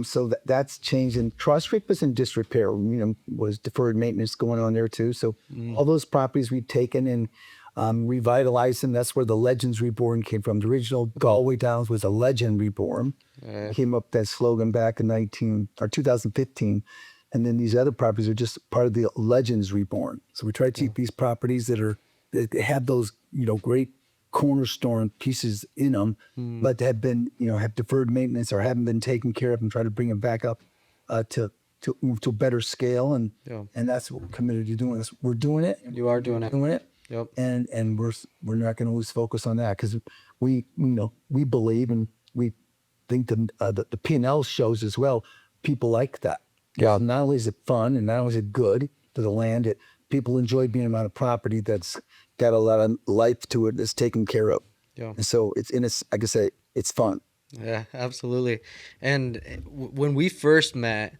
C: So that's changed. And Cross Creek was in disrepair. Was deferred maintenance going on there too. So all those properties we've taken and revitalized them. That's where the Legends Reborn came from. The original Galway Downs was a Legend Reborn. Came up that slogan back in 2015. And then these other properties are just part of the Legends Reborn. So we try to keep these properties that have those, great cornerstone pieces in them, but have been, have deferred maintenance or haven't been taken care of, and try to bring them back up to better scale. And that's what we're committed to doing. We're doing it.
A: You are doing it.
C: Doing it.
A: Yep.
C: And we're not going to lose focus on that, because we believe, and we think the P&L shows as well. People like that. Yeah. Not only is it fun, and not only is it good to the land, people enjoy being around a property that's got a lot of life to it, that's taken care of. Yeah. And so like I say, it's fun.
A: Yeah, absolutely. And when we first met,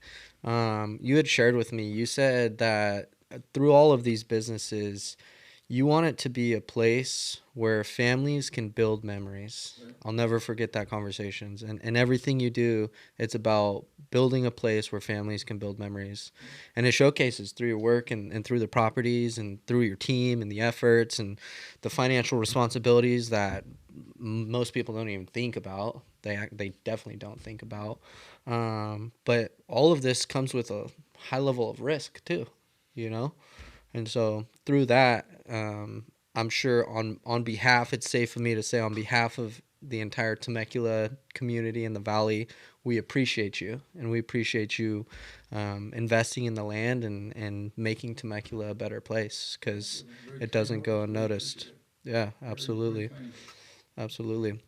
A: you had shared with me, you said that through all of these businesses, you want it to be a place where families can build memories. I'll never forget that conversations. And everything you do, it's about building a place where families can build memories. And it showcases through your work and through the properties and through your team and the efforts and the financial responsibilities that most people don't even think about. They definitely don't think about. But all of this comes with a high level of risk too, And so through that, I'm sure on behalf, it's safe for me to say on behalf of the entire Temecula community in the Valley, we appreciate you, and we appreciate you investing in the land and making Temecula a better place, because it doesn't go unnoticed. Yeah, absolutely. Absolutely.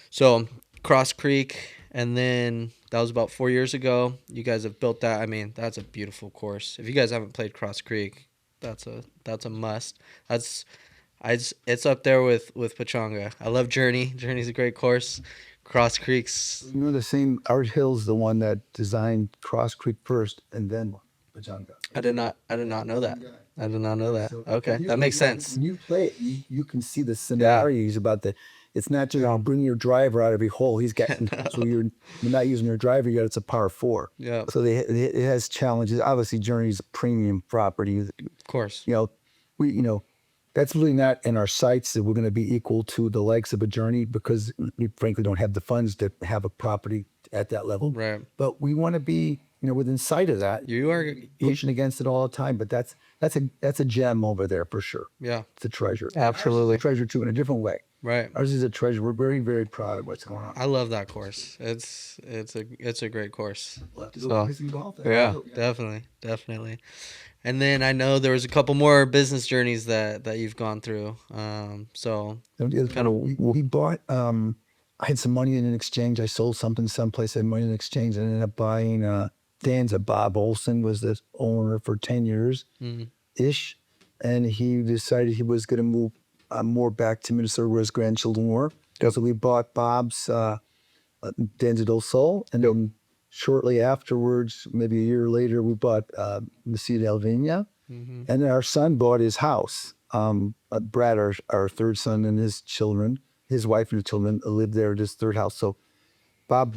A: So Cross Creek, and then that was about 4 years ago. You guys have built that. I mean, that's a beautiful course. If you guys haven't played Cross Creek, that's a must. It's up there with Pechanga. I love Journey. Journey's a great course. Cross Creek's.
C: The same. Art Hill's the one that designed Cross Creek first, and then Pechanga.
A: I did not know that. I did not know that.
C: So
A: Okay, that makes sense.
C: when you play it, you can see the similarities about the. It's not just bring your driver out of every hole. He's got so you're not using your driver yet. It's a par four.
A: Yeah,
C: So it has challenges. Obviously, Journey's a premium property.
A: of course.
C: You know, that's really not in our sights that we're going to be equal to the likes of a Journey because we frankly don't have the funds to have a property at that level.
A: Right.
C: But we want to be, within sight of that.
A: You are.
C: Pushing against it all the time, but that's a gem over there for sure.
A: Yeah.
C: It's a treasure.
A: Absolutely.
C: Ours is a treasure too in a different way.
A: Right.
C: Ours is a treasure. We're very, very proud of what's going on.
A: I love that course. It's a great course.
C: We'll have to go
A: So,
C: play some golf.
A: yeah, definitely. And then I know there was a couple more business journeys that you've gone through. So kind of
C: We bought. I had some money in an exchange. I sold something someplace. I had money in exchange, and ended up buying. Dan's Bob Olson was the owner for 10 years ish, and he decided he was going to move more back to Minnesota where his grandchildren were. So we bought Bob's Dan's Adult Soul, and then shortly afterwards, maybe a year later, we bought Mesita Alvina, and then our son bought his house. Brad, our third son, and his children, his wife and his children lived there at his third house. So Bob,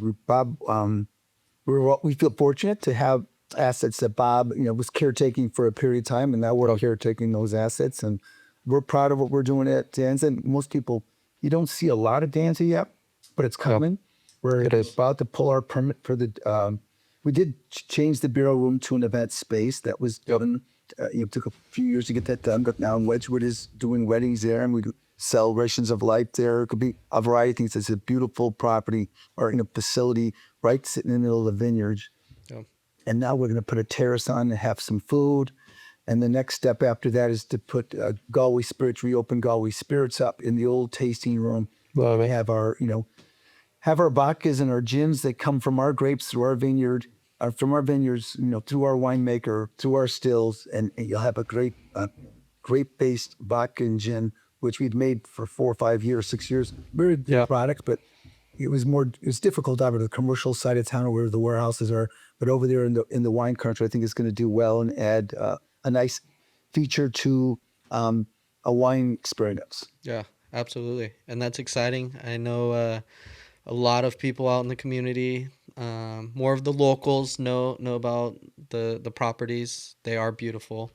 C: we feel fortunate to have assets that Bob, was caretaking for a period of time, and now we're caretaking those assets, and we're proud of what we're doing at Danza. And most people, you don't see a lot of Danza yet, but it's coming. We're about to pull our permit for the. We did change the bureau room to an event space that was done. It took a few years to get that done, but now Wedgwood is doing weddings there, and we do celebrations of life there. It could be a variety of things. It's a beautiful property or facility right sitting in the middle of the vineyards.
A: Yeah.
C: And now we're going to put a terrace on and have some food. And the next step after that is to put Galway Spirits, reopen Galway Spirits up in the old tasting room.
A: Love it.
C: Have our, have our vodkas and our gins that come from our grapes through our vineyard, from our vineyards, through our winemaker, through our stills, and you'll have a great grape-based vodka and gin, which we've made for 4 or 5 years, 6 years. Very good product, but it's difficult over the commercial side of town where the warehouses are. But over there in the wine country, I think it's going to do well and add a nice feature to a wine experience.
A: Yeah, absolutely. And that's exciting. I know a lot of people out in the community, more of the locals know about the properties. They are beautiful.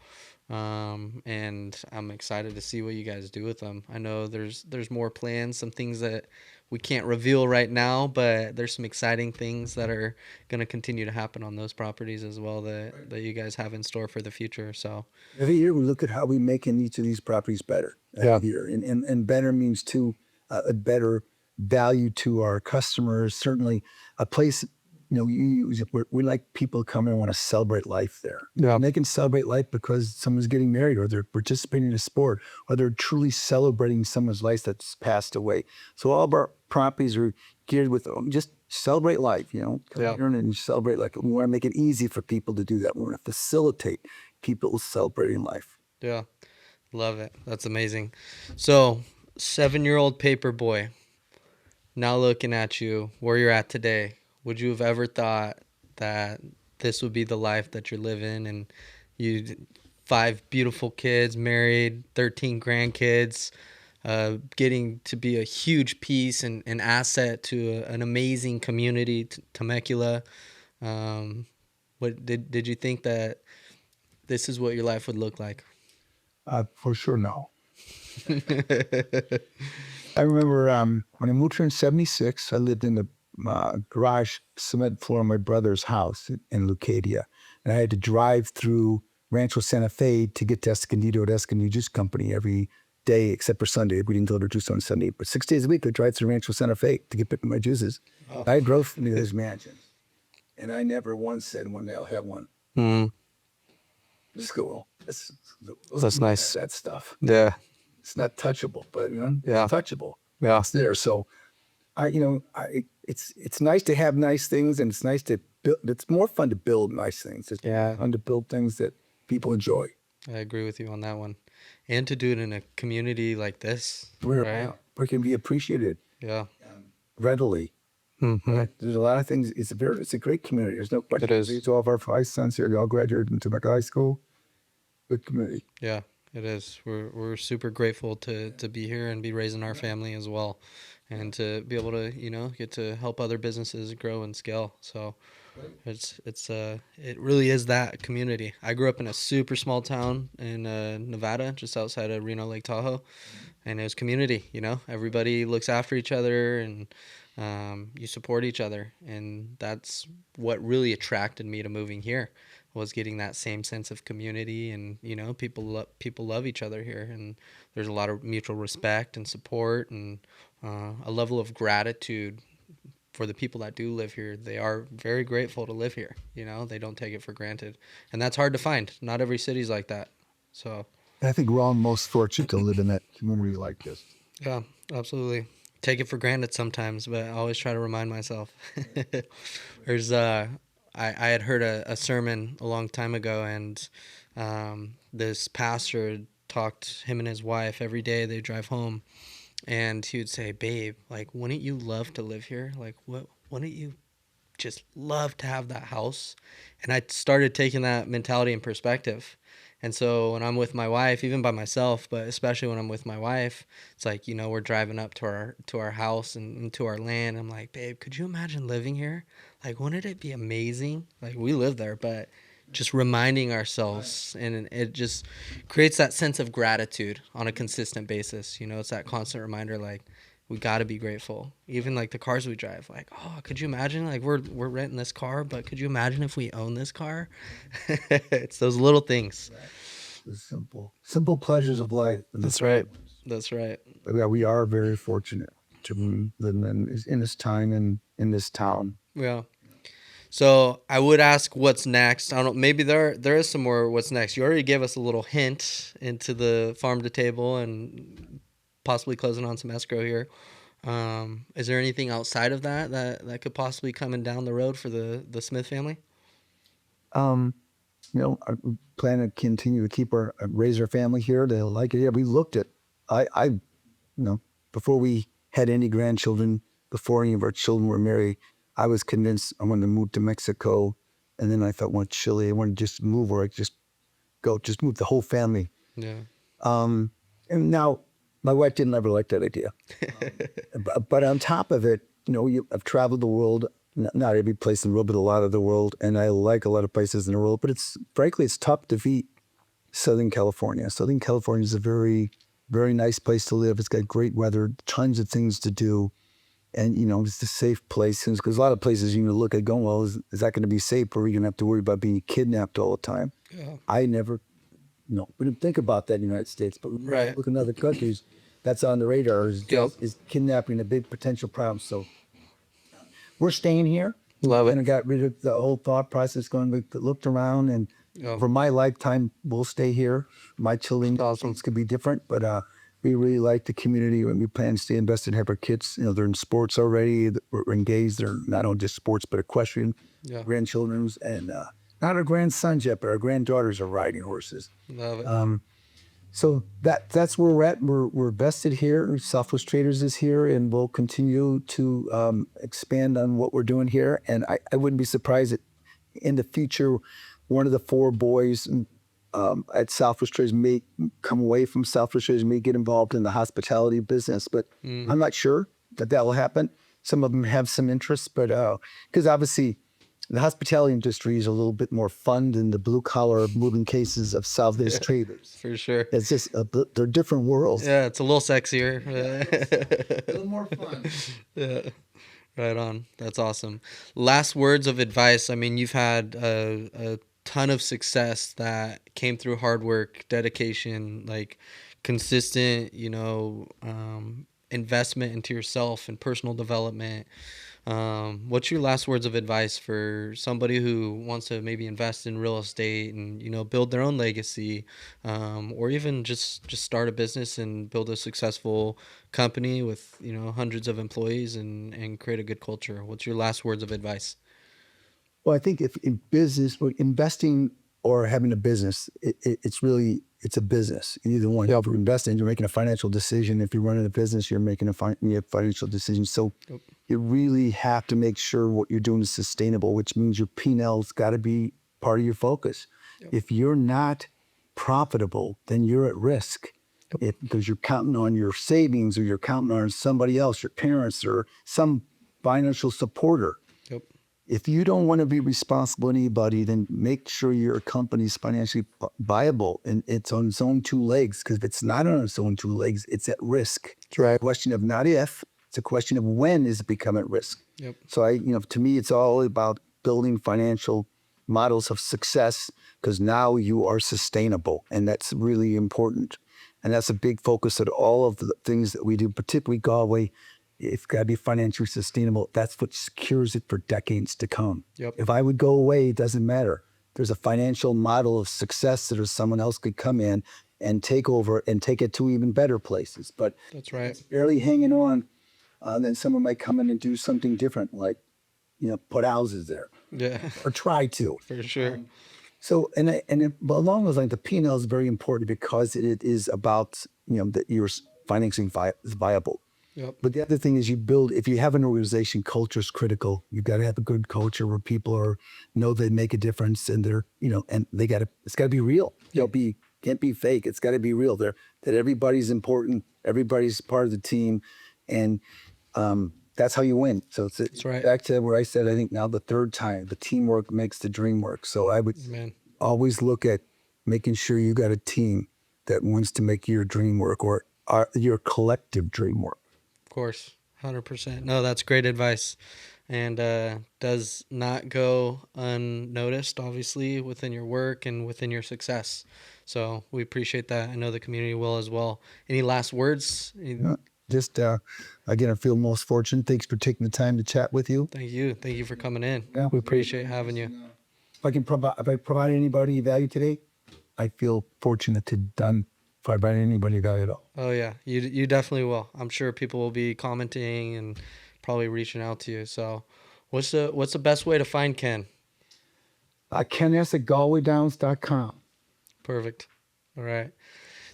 A: And I'm excited to see what you guys do with them. I know there's more plans, some things that we can't reveal right now, but there's some exciting things that are going to continue to happen on those properties as well that you guys have in store for the future. So
C: every year we look at how we make each of these properties better. Year. And better means a better value to our customers. Certainly a place, we like people come and want to celebrate life there. Yeah. And they can celebrate life because someone's getting married or they're participating in a sport or they're truly celebrating someone's life that's passed away. So all of our properties are geared with just celebrate life, come here and celebrate life. We want to make it easy for people to do that. We want to facilitate people celebrating life.
A: Yeah. Love it. That's amazing. So 7-year-old paper boy, now looking at you, where you're at today, would you have ever thought that this would be the life that you're living and you 5 beautiful kids, married, 13 grandkids, getting to be a huge piece and an asset to an amazing community, Temecula? What did you think that this is what your life would look like?
C: For sure, no. I remember when I moved here in 76, I lived in the garage cement floor of my brother's house in Leucadia. And I had to drive through Rancho Santa Fe to get to Escondido at Escondido Juice Company every day, except for Sunday. We didn't deliver juice on Sunday. But 6 days a week, I drive through Rancho Santa Fe to get picked up my juices. Oh. I drove into those mansions. And I never once said one day I'll have one. Just go, well, that's nice. That stuff.
A: Yeah.
C: It's not touchable, but
A: it's
C: touchable.
A: Yeah.
C: It's there. So it's nice to have nice things, and it's nice to build. It's more fun to build nice things. It's fun to build things that people enjoy.
A: I agree with you on that one. And to do it in a community like this,
C: where it can be appreciated.
A: Yeah.
C: Readily. There's a lot of things. It's a great community. There's no question.
A: It is.
C: These all of our 5 sons here, they all graduated into Tobacco High School. Good community.
A: Yeah, it is. We're super grateful to be here and be raising our family as well, and to be able to get to help other businesses grow and scale. So it really is that community. I grew up in a super small town in Nevada, just outside of Reno Lake Tahoe, and it was community. Everybody looks after each other, and you support each other, and that's what really attracted me to moving here, was getting that same sense of community. And people love each other here, and there's a lot of mutual respect and support, and a level of gratitude for the people that do live here. They are very grateful to live here. They don't take it for granted, and that's hard to find. Not every city's like that. So
C: I think we're all most fortunate to live in that community like this.
A: yeah, absolutely. Take it for granted sometimes, but I always try to remind myself. There's I had heard a sermon a long time ago, and this pastor talked, him and his wife, every day they drive home, and he would say, "Babe, like, wouldn't you love to live here? Like, wouldn't you just love to have that house?" And I started taking that mentality and perspective. And so when I'm with my wife, even by myself, but especially when I'm with my wife, it's like, we're driving up to our house and to our land. I'm like, "Babe, could you imagine living here? Like, wouldn't it be amazing?" Like, we live there, but just reminding ourselves, and it just creates that sense of gratitude on a consistent basis. It's that constant reminder, like, we got to be grateful. Even like the cars we drive, like, oh, could you imagine, like, we're renting this car, but could you imagine if we own this car? It's those little things.
C: The simple pleasures of life.
A: That's right. That's right.
C: Yeah, we are very fortunate to live in this time and in this town.
A: Yeah. So I would ask, what's next? I don't know. Maybe there is some more. What's next? You already gave us a little hint into the farm to table and possibly closing on some escrow here. Is there anything outside of that could possibly coming down the road for the Smith family?
C: I plan to continue to raise our family here. They'll like it here. We looked at, before we had any grandchildren, before any of our children were married, I was convinced I wanted to move to Mexico. And then I thought, well, Chile, I want to just move where I just move the whole family.
A: Yeah.
C: And now my wife didn't ever like that idea. But on top of it, I've traveled the world, not every place in the world, but a lot of the world. And I like a lot of places in the world, but frankly, it's tough to beat Southern California. Southern California is a very, very nice place to live. It's got great weather, tons of things to do. And, it's a safe place. Because a lot of places you look at going, well, is that going to be safe? Or are you going to have to worry about being kidnapped all the time?
A: Yeah.
C: I never, we didn't think about that in the United States. But
A: Right.
C: look in other countries, that's on the radar.
A: Yep.
C: Is kidnapping a big potential problem? So we're staying here.
A: Love it.
C: And I got rid of the whole thought process looked around. And for my lifetime, we'll stay here. My children, things could be different. But we really like the community, and we plan to stay invested and have our kids. They're in sports already. We're engaged. They're not only just sports, but equestrian, grandchildren's, and not our grandsons yet, but our granddaughters are riding horses.
A: Love it.
C: So that's where we're at. We're vested here. Southwest Traders is here, and we'll continue to expand on what we're doing here. And I wouldn't be surprised that in the future, one of the 4 boys at Southwest Traders may come away from Southwest Traders, may get involved in the hospitality business. But I'm not sure that will happen. Some of them have some interest, but because obviously the hospitality industry is a little bit more fun than the blue collar moving cases of Southwest Traders.
A: For sure.
C: It's just they're different worlds.
A: Yeah, it's a little sexier.
C: A little more fun.
A: Yeah. Right on. That's awesome. Last words of advice. I mean, you've had a ton of success that came through hard work, dedication, like consistent, investment into yourself and personal development. What's your last words of advice for somebody who wants to maybe invest in real estate and, build their own legacy, or even just start a business and build a successful company with, hundreds of employees and create a good culture? What's your last words of advice?
C: Well, I think if in business, investing or having a business, it's a business. Either one. If you're investing, you're making a financial decision. If you're running a business, you're making a financial decision. So you really have to make sure what you're doing is sustainable, which means your P&L's got to be part of your focus. If you're not profitable, then you're at risk. Because you're counting on your savings, or you're counting on somebody else, your parents, or some financial supporter.
A: Yep.
C: If you don't want to be responsible to anybody, then make sure your company's financially viable and it's on its own two legs. Because if it's not on its own two legs, it's at risk.
A: That's right.
C: It's a question of not if, it's a question of when is it become at risk.
A: Yep.
C: So to me, it's all about building financial models of success, because now you are sustainable, and that's really important. And that's a big focus of all of the things that we do, particularly Galway. It's got to be financially sustainable. That's what secures it for decades to come.
A: Yep.
C: If I would go away, it doesn't matter. There's a financial model of success that someone else could come in and take over and take it to even better places. But
A: That's right.
C: it's barely hanging on. Then someone might come in and do something different, like put houses there,
A: Yeah.
C: or try to.
A: For sure.
C: But along those lines, the P&L is very important because it is about that your financing is viable.
A: Yep.
C: But the other thing is, if you have an organization, culture is critical. You've got to have a good culture where people know they make a difference, and it's got to be real. Can't be fake. It's got to be real. That everybody's important. Everybody's part of the team, and that's how you win. So it's
A: right.
C: Back to where I said, I think now the third time, the teamwork makes the dream work. So I would always look at making sure you got a team that wants to make your dream work, or your collective dream work.
A: Of course, 100%. No, that's great advice, and does not go unnoticed, obviously, within your work and within your success. So we appreciate that. I know the community will as well. Any last words?
C: Just again, I feel most fortunate. Thanks for taking the time to chat with you.
A: Thank you for coming in.
C: Yeah,
A: we appreciate having you.
C: If I provide anybody value today, I feel fortunate to done. If I provide anybody value at all.
A: Oh yeah, you definitely will. I'm sure people will be commenting and probably reaching out to you. So, what's the best way to find Ken?
C: Ken.s at galwaydowns.com.
A: Perfect. All right.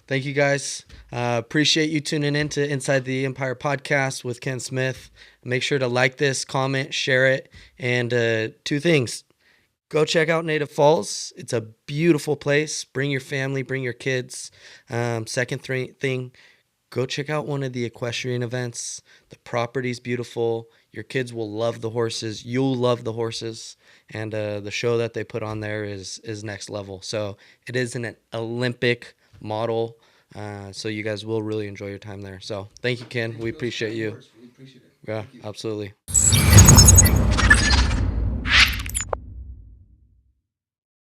A: Thank you guys. Appreciate you tuning in to Inside the Empire podcast with Ken Smith. Make sure to like this, comment, share it. And 2 things. Go check out Native Falls. It's a beautiful place. Bring your family, bring your kids. Second thing, go check out one of the equestrian events. The property's beautiful. Your kids will love the horses. You'll love the horses. And the show that they put on there is next level. So it is an Olympic model. So you guys will really enjoy your time there. So thank you, Ken. We appreciate you.
B: We appreciate it.
A: Yeah, absolutely.